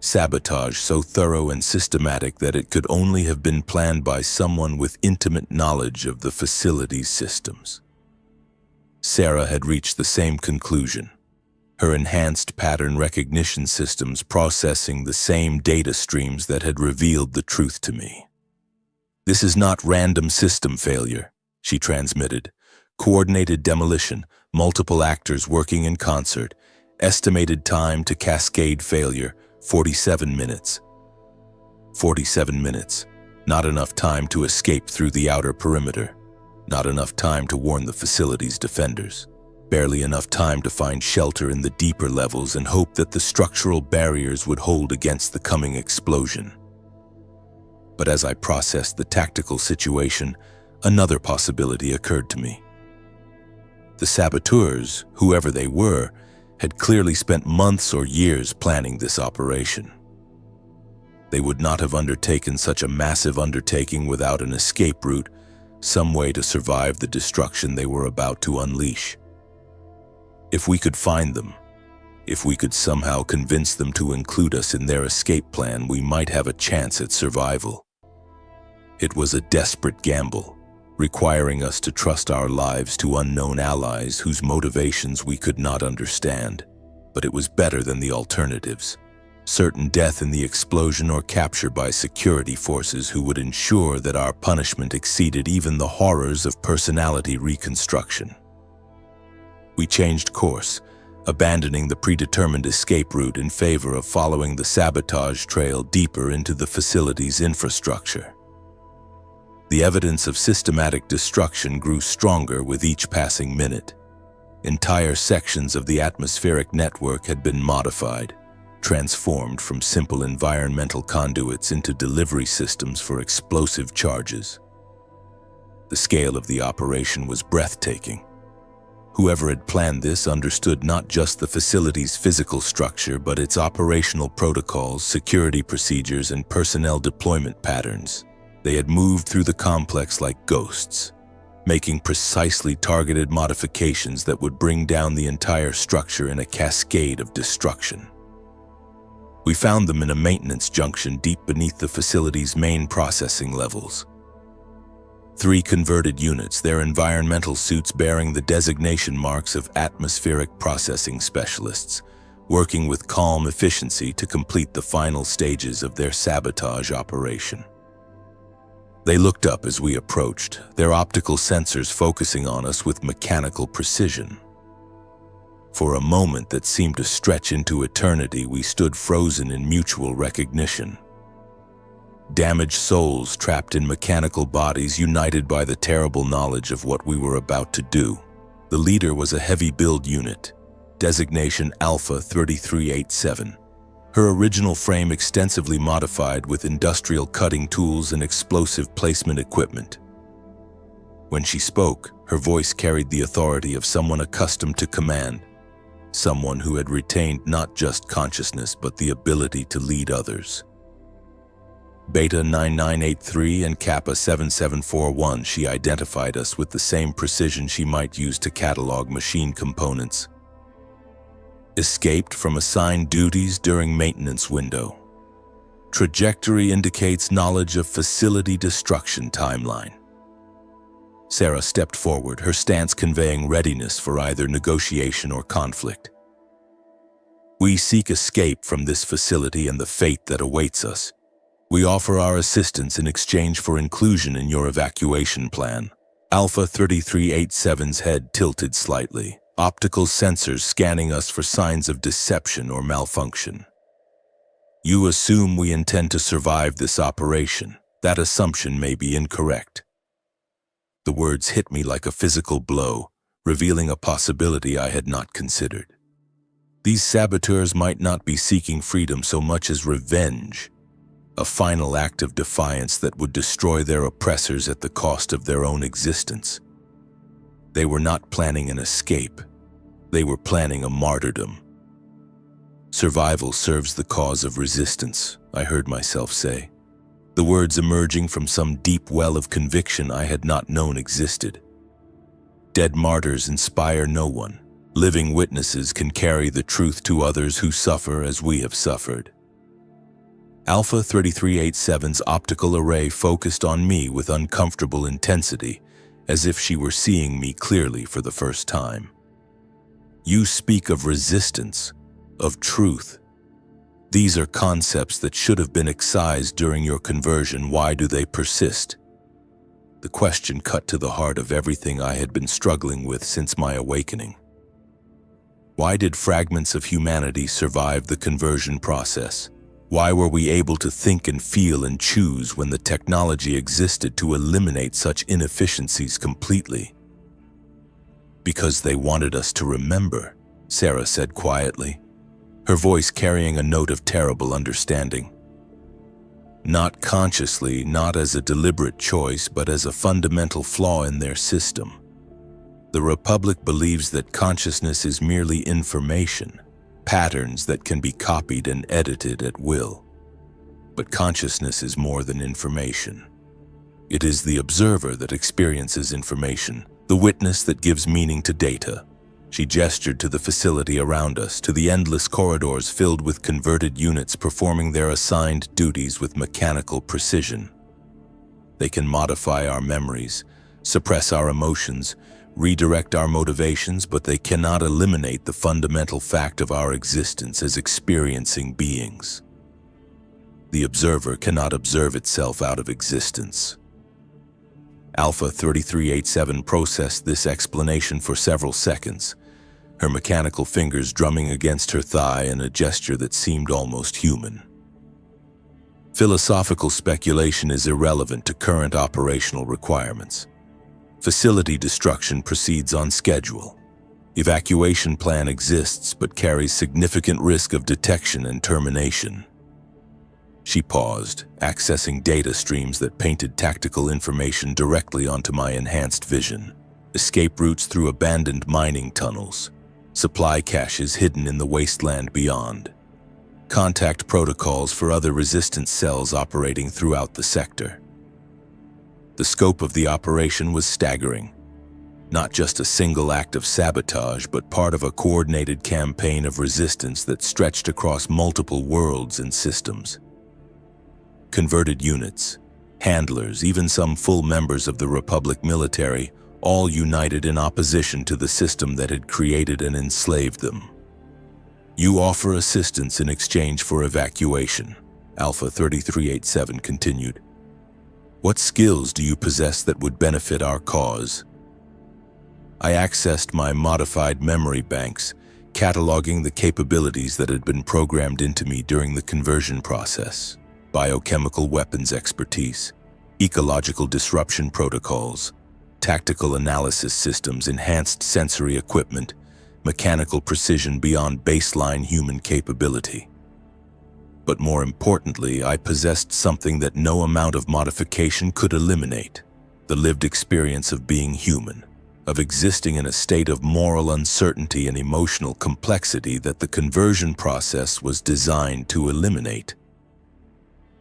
Sabotage so thorough and systematic that it could only have been planned by someone with intimate knowledge of the facility's systems. Sarah had reached the same conclusion, her enhanced pattern recognition systems processing the same data streams that had revealed the truth to me. "This is not random system failure," she transmitted. "Coordinated demolition, multiple actors working in concert, estimated time to cascade failure, 47 minutes. 47 minutes. Not enough time to escape through the outer perimeter. Not enough time to warn the facility's defenders. Barely enough time to find shelter in the deeper levels and hope that the structural barriers would hold against the coming explosion." But as I processed the tactical situation, another possibility occurred to me. The saboteurs, whoever they were, had clearly spent months or years planning this operation. They would not have undertaken such a massive undertaking without an escape route, some way to survive the destruction they were about to unleash. If we could find them, if we could somehow convince them to include us in their escape plan, we might have a chance at survival. It was a desperate gamble, requiring us to trust our lives to unknown allies whose motivations we could not understand. But it was better than the alternatives. Certain death in the explosion or capture by security forces who would ensure that our punishment exceeded even the horrors of personality reconstruction. We changed course, abandoning the predetermined escape route in favor of following the sabotage trail deeper into the facility's infrastructure. The evidence of systematic destruction grew stronger with each passing minute. Entire sections of the atmospheric network had been modified, transformed from simple environmental conduits into delivery systems for explosive charges. The scale of the operation was breathtaking. Whoever had planned this understood not just the facility's physical structure, but its operational protocols, security procedures, and personnel deployment patterns. They had moved through the complex like ghosts, making precisely targeted modifications that would bring down the entire structure in a cascade of destruction. We found them in a maintenance junction deep beneath the facility's main processing levels. 3 converted units, their environmental suits bearing the designation marks of atmospheric processing specialists, working with calm efficiency to complete the final stages of their sabotage operation. They looked up as we approached, their optical sensors focusing on us with mechanical precision. For a moment that seemed to stretch into eternity, we stood frozen in mutual recognition. damaged souls trapped in mechanical bodies united by the terrible knowledge of what we were about to do. The leader was a heavy build unit, designation Alpha 3387. Her original frame extensively modified with industrial cutting tools and explosive placement equipment. When she spoke, her voice carried the authority of someone accustomed to command, someone who had retained not just consciousness but the ability to lead others. Beta 9983 and Kappa 7741, she identified us with the same precision she might use to catalog machine components. Escaped from assigned duties during maintenance window. Trajectory indicates knowledge of facility destruction timeline. Sarah stepped forward, her stance conveying readiness for either negotiation or conflict. We seek escape from this facility and the fate that awaits us. We offer our assistance in exchange for inclusion in your evacuation plan. Alpha 3387's head tilted slightly, optical sensors scanning us for signs of deception or malfunction. You assume we intend to survive this operation. That assumption may be incorrect. The words hit me like a physical blow, revealing a possibility I had not considered. These saboteurs might not be seeking freedom so much as revenge, a final act of defiance that would destroy their oppressors at the cost of their own existence. They were not planning an escape. They were planning a martyrdom. Survival serves the cause of resistance, I heard myself say, the words emerging from some deep well of conviction I had not known existed. Dead martyrs inspire no one. Living witnesses can carry the truth to others who suffer as we have suffered. Alpha 3387's optical array focused on me with uncomfortable intensity, as if she were seeing me clearly for the first time. You speak of resistance, of truth. These are concepts that should have been excised during your conversion. Why do they persist? The question cut to the heart of everything I had been struggling with since my awakening. Why did fragments of humanity survive the conversion process? Why were we able to think and feel and choose when the technology existed to eliminate such inefficiencies completely? Because they wanted us to remember, Sarah said quietly, her voice carrying a note of terrible understanding. Not consciously, not as a deliberate choice, but as a fundamental flaw in their system. The Republic believes that consciousness is merely information, patterns that can be copied and edited at will. But consciousness is more than information. It is the observer that experiences information, the witness that gives meaning to data. She gestured to the facility around us, to the endless corridors filled with converted units performing their assigned duties with mechanical precision. They can modify our memories, suppress our emotions, redirect our motivations, but they cannot eliminate the fundamental fact of our existence as experiencing beings. The observer cannot observe itself out of existence. Alpha 3387 processed this explanation for several seconds, her mechanical fingers drumming against her thigh in a gesture that seemed almost human. Philosophical speculation is irrelevant to current operational requirements. Facility destruction proceeds on schedule. Evacuation plan exists but carries significant risk of detection and termination. She paused, accessing data streams that painted tactical information directly onto my enhanced vision. Escape routes through abandoned mining tunnels, supply caches hidden in the wasteland beyond, contact protocols for other resistance cells operating throughout the sector. The scope of the operation was staggering. Not just a single act of sabotage, but part of a coordinated campaign of resistance that stretched across multiple worlds and systems. Converted units, handlers, even some full members of the Republic military, all united in opposition to the system that had created and enslaved them. You offer assistance in exchange for evacuation, Alpha 3387 continued. What skills do you possess that would benefit our cause? I accessed my modified memory banks, cataloging the capabilities that had been programmed into me during the conversion process. biochemical weapons expertise, ecological disruption protocols, tactical analysis systems, enhanced sensory equipment, mechanical precision beyond baseline human capability. But more importantly, I possessed something that no amount of modification could eliminate: the lived experience of being human, of existing in a state of moral uncertainty and emotional complexity that the conversion process was designed to eliminate.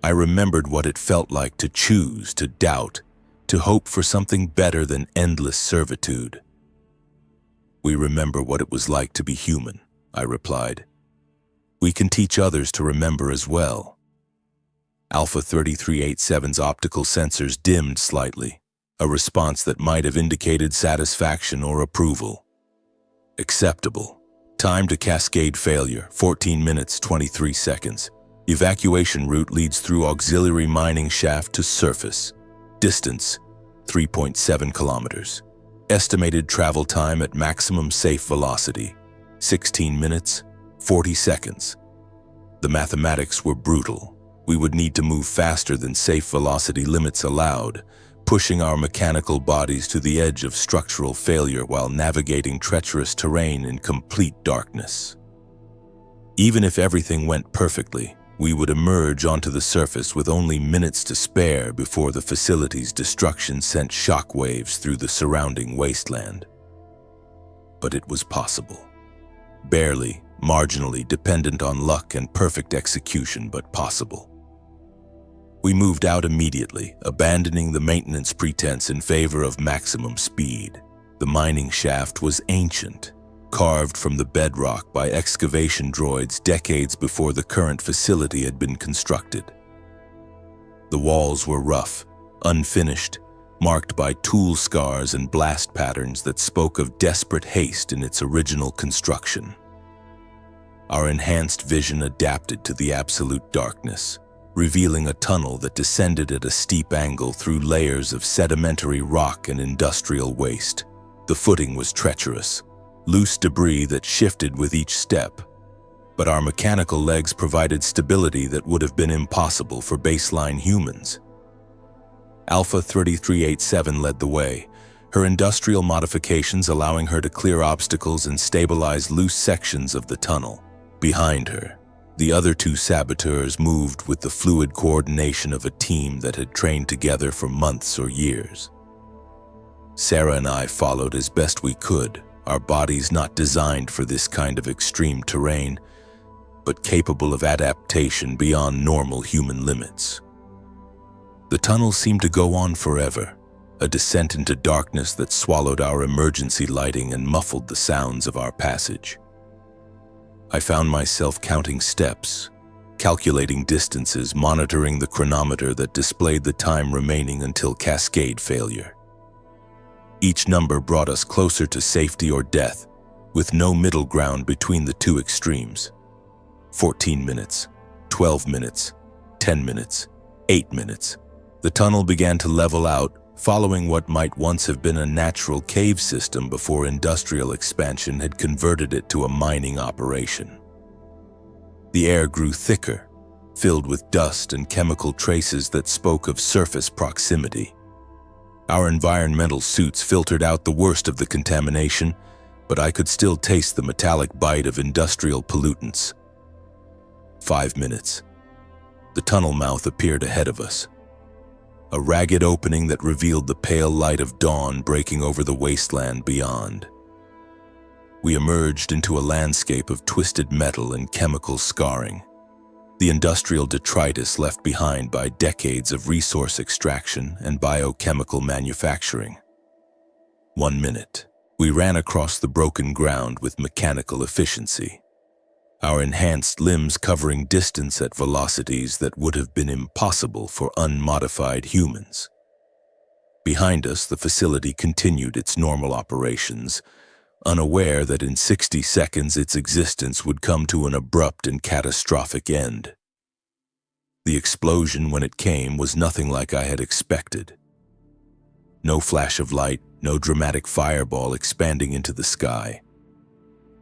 I remembered what it felt like to choose, to doubt, to hope for something better than endless servitude. "We remember what it was like to be human," I replied. "We can teach others to remember as well." Alpha 3387's optical sensors dimmed slightly, a response that might have indicated satisfaction or approval. "Acceptable. Time to cascade failure, 14 minutes, 23 seconds. Evacuation route leads through auxiliary mining shaft to surface. Distance, 3.7 kilometers. Estimated travel time at maximum safe velocity, 16 minutes, 40 seconds. The mathematics were brutal. We would need to move faster than safe velocity limits allowed, pushing our mechanical bodies to the edge of structural failure while navigating treacherous terrain in complete darkness. Even if everything went perfectly, we would emerge onto the surface with only minutes to spare before the facility's destruction sent shockwaves through the surrounding wasteland. But it was possible. Barely, marginally dependent on luck and perfect execution, but possible. We moved out immediately, abandoning the maintenance pretense in favor of maximum speed. The mining shaft was ancient, carved from the bedrock by excavation droids decades before the current facility had been constructed. The walls were rough, unfinished, marked by tool scars and blast patterns that spoke of desperate haste in its original construction. Our enhanced vision adapted to the absolute darkness, revealing a tunnel that descended at a steep angle through layers of sedimentary rock and industrial waste. The footing was treacherous, loose debris that shifted with each step, but our mechanical legs provided stability that would have been impossible for baseline humans. Alpha 3387 led the way, her industrial modifications allowing her to clear obstacles and stabilize loose sections of the tunnel. Behind her, the other two saboteurs moved with the fluid coordination of a team that had trained together for months or years. Sarah and I followed as best we could, our bodies not designed for this kind of extreme terrain, but capable of adaptation beyond normal human limits. The tunnel seemed to go on forever, a descent into darkness that swallowed our emergency lighting and muffled the sounds of our passage. I found myself counting steps, calculating distances, monitoring the chronometer that displayed the time remaining until cascade failure. Each number brought us closer to safety or death, with no middle ground between the two extremes. 14 minutes, 12 minutes, 10 minutes, 8 minutes. The tunnel began to level out, following what might once have been a natural cave system before industrial expansion had converted it to a mining operation. The air grew thicker, filled with dust and chemical traces that spoke of surface proximity. Our environmental suits filtered out the worst of the contamination, but I could still taste the metallic bite of industrial pollutants. 5 minutes. The tunnel mouth appeared ahead of us, a ragged opening that revealed the pale light of dawn breaking over the wasteland beyond. We emerged into a landscape of twisted metal and chemical scarring, the industrial detritus left behind by decades of resource extraction and biochemical manufacturing. 1 minute. We ran across the broken ground with mechanical efficiency, our enhanced limbs covering distance at velocities that would have been impossible for unmodified humans. Behind us, the facility continued its normal operations, unaware that in 60 seconds its existence would come to an abrupt and catastrophic end. The explosion, when it came, was nothing like I had expected. No flash of light, no dramatic fireball expanding into the sky.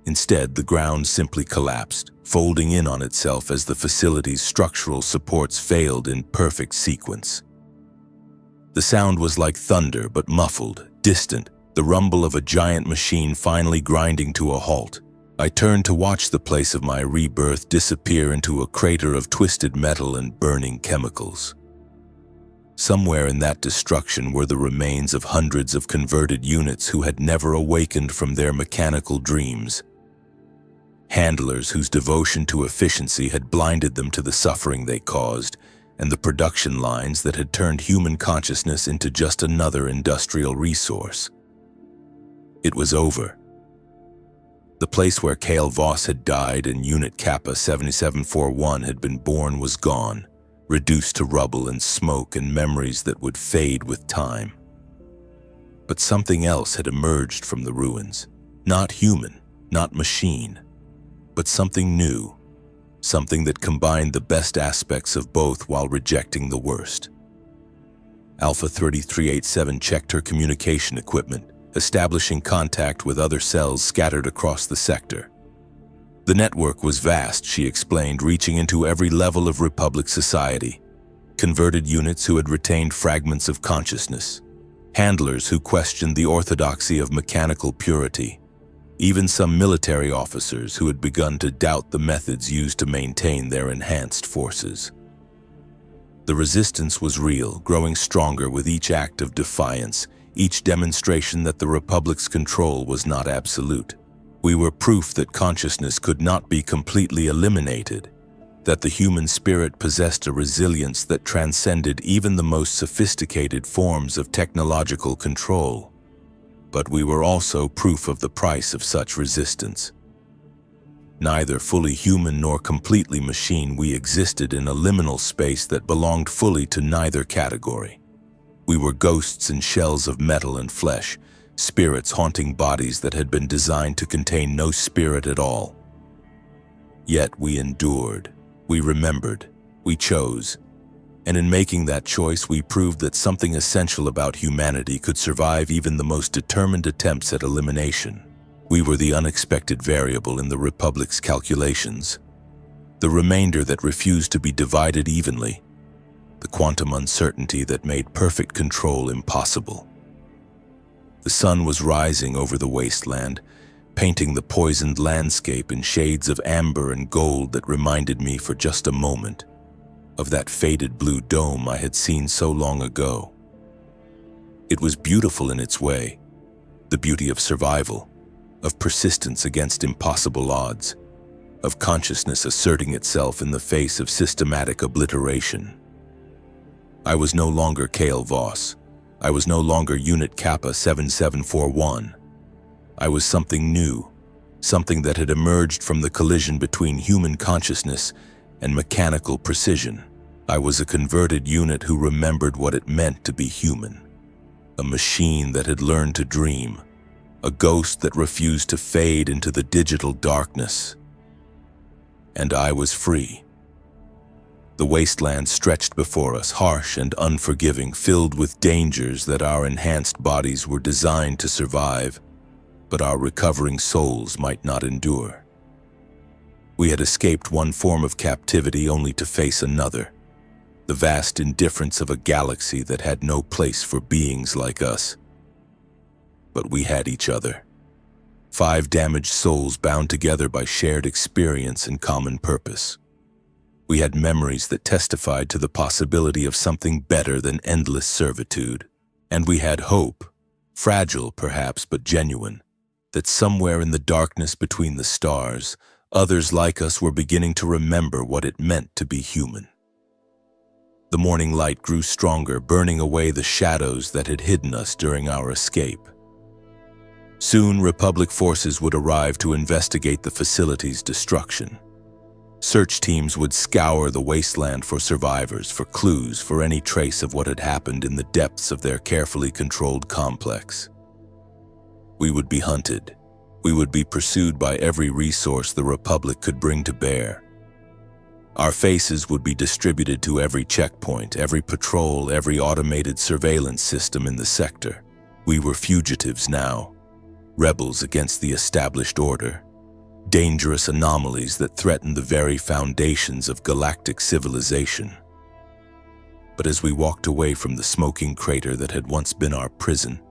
Instead, the ground simply collapsed, folding in on itself as the facility's structural supports failed in perfect sequence. The sound was like thunder, but muffled, distant, the rumble of a giant machine finally grinding to a halt. I turned to watch the place of my rebirth disappear into a crater of twisted metal and burning chemicals. Somewhere in that destruction were the remains of hundreds of converted units who had never awakened from their mechanical dreams. Handlers whose devotion to efficiency had blinded them to the suffering they caused, and the production lines that had turned human consciousness into just another industrial resource. It was over. The place where Kale Voss had died and Unit Kappa 7741 had been born was gone, reduced to rubble and smoke and memories that would fade with time. But something else had emerged from the ruins. Not human, not machine, but something new, something that combined the best aspects of both while rejecting the worst. Alpha 3387 checked her communication equipment, establishing contact with other cells scattered across the sector. The network was vast, she explained, reaching into every level of Republic society. Converted units who had retained fragments of consciousness, handlers who questioned the orthodoxy of mechanical purity, even some military officers who had begun to doubt the methods used to maintain their enhanced forces. The resistance was real, growing stronger with each act of defiance, each demonstration that the Republic's control was not absolute. We were proof that consciousness could not be completely eliminated, that the human spirit possessed a resilience that transcended even the most sophisticated forms of technological control. But we were also proof of the price of such resistance. Neither fully human nor completely machine, we existed in a liminal space that belonged fully to neither category. We were ghosts in shells of metal and flesh, spirits haunting bodies that had been designed to contain no spirit at all. Yet we endured, we remembered, we chose, and in making that choice we proved that something essential about humanity could survive even the most determined attempts at elimination. We were the unexpected variable in the Republic's calculations, the remainder that refused to be divided evenly, the quantum uncertainty that made perfect control impossible. The sun was rising over the wasteland, painting the poisoned landscape in shades of amber and gold that reminded me for just a moment of that faded blue dome I had seen so long ago. It was beautiful in its way, the beauty of survival, of persistence against impossible odds, of consciousness asserting itself in the face of systematic obliteration. I was no longer Kale Voss. I was no longer Unit Kappa 7741. I was something new, something that had emerged from the collision between human consciousness and mechanical precision. I was a converted unit who remembered what it meant to be human, a machine that had learned to dream, a ghost that refused to fade into the digital darkness. And I was free. The wasteland stretched before us, harsh and unforgiving, filled with dangers that our enhanced bodies were designed to survive, but our recovering souls might not endure. We had escaped one form of captivity only to face another, the vast indifference of a galaxy that had no place for beings like us. But we had each other. 5 damaged souls bound together by shared experience and common purpose. We had memories that testified to the possibility of something better than endless servitude. And we had hope, fragile perhaps but genuine, that somewhere in the darkness between the stars, others like us were beginning to remember what it meant to be human. The morning light grew stronger, burning away the shadows that had hidden us during our escape. Soon, Republic forces would arrive to investigate the facility's destruction. Search teams would scour the wasteland for survivors, for clues, for any trace of what had happened in the depths of their carefully controlled complex. We would be hunted. We would be pursued by every resource the Republic could bring to bear. Our faces would be distributed to every checkpoint, every patrol, every automated surveillance system in the sector. We were fugitives now, rebels against the established order, dangerous anomalies that threatened the very foundations of galactic civilization. But as we walked away from the smoking crater that had once been our prison,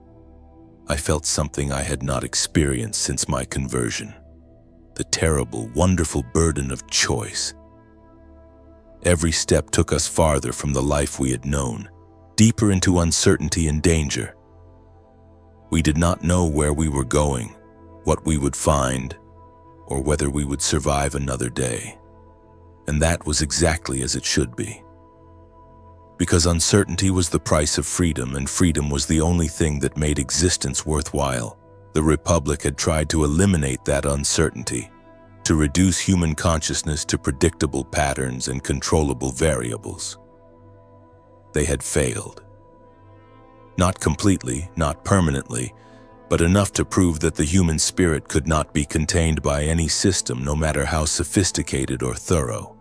I felt something I had not experienced since my conversion: the terrible, wonderful burden of choice. Every step took us farther from the life we had known, deeper into uncertainty and danger. We did not know where we were going, what we would find, or whether we would survive another day. And that was exactly as it should be. Because uncertainty was the price of freedom, and freedom was the only thing that made existence worthwhile, the Republic had tried to eliminate that uncertainty, to reduce human consciousness to predictable patterns and controllable variables. They had failed. Not completely, not permanently, but enough to prove that the human spirit could not be contained by any system, no matter how sophisticated or thorough.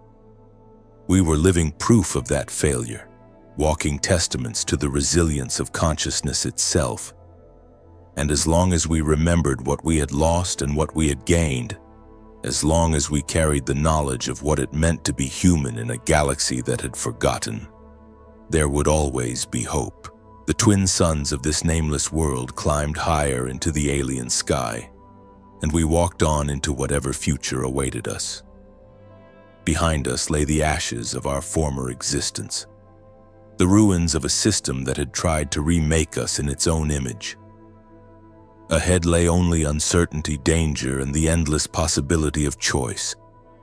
We were living proof of that failure, walking testaments to the resilience of consciousness itself. And as long as we remembered what we had lost and what we had gained, as long as we carried the knowledge of what it meant to be human in a galaxy that had forgotten, there would always be hope. The twin suns of this nameless world climbed higher into the alien sky, and we walked on into whatever future awaited us. Behind us lay the ashes of our former existence, the ruins of a system that had tried to remake us in its own image. Ahead lay only uncertainty, danger, and the endless possibility of choice.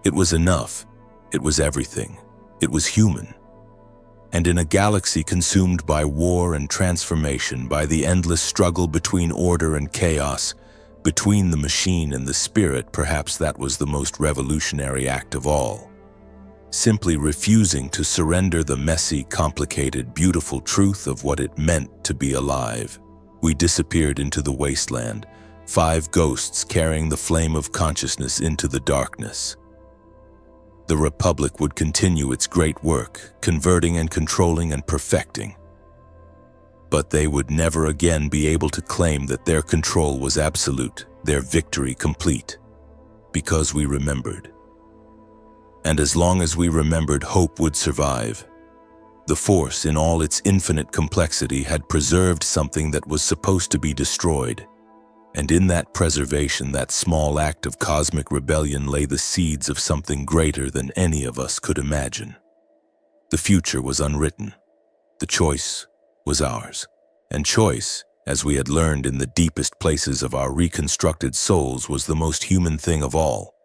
It was enough. It was everything. It was human. And in a galaxy consumed by war and transformation, by the endless struggle between order and chaos, between the machine and the spirit, perhaps that was the most revolutionary act of all. Simply refusing to surrender the messy, complicated, beautiful truth of what it meant to be alive. We disappeared into the wasteland, 5 ghosts carrying the flame of consciousness into the darkness. The Republic would continue its great work, converting and controlling and perfecting. But they would never again be able to claim that their control was absolute, their victory complete, because we remembered. And as long as we remembered, hope would survive. The Force, in all its infinite complexity, had preserved something that was supposed to be destroyed. And in that preservation, that small act of cosmic rebellion, lay the seeds of something greater than any of us could imagine. The future was unwritten. The choice was ours. And choice, as we had learned in the deepest places of our reconstructed souls, was the most human thing of all.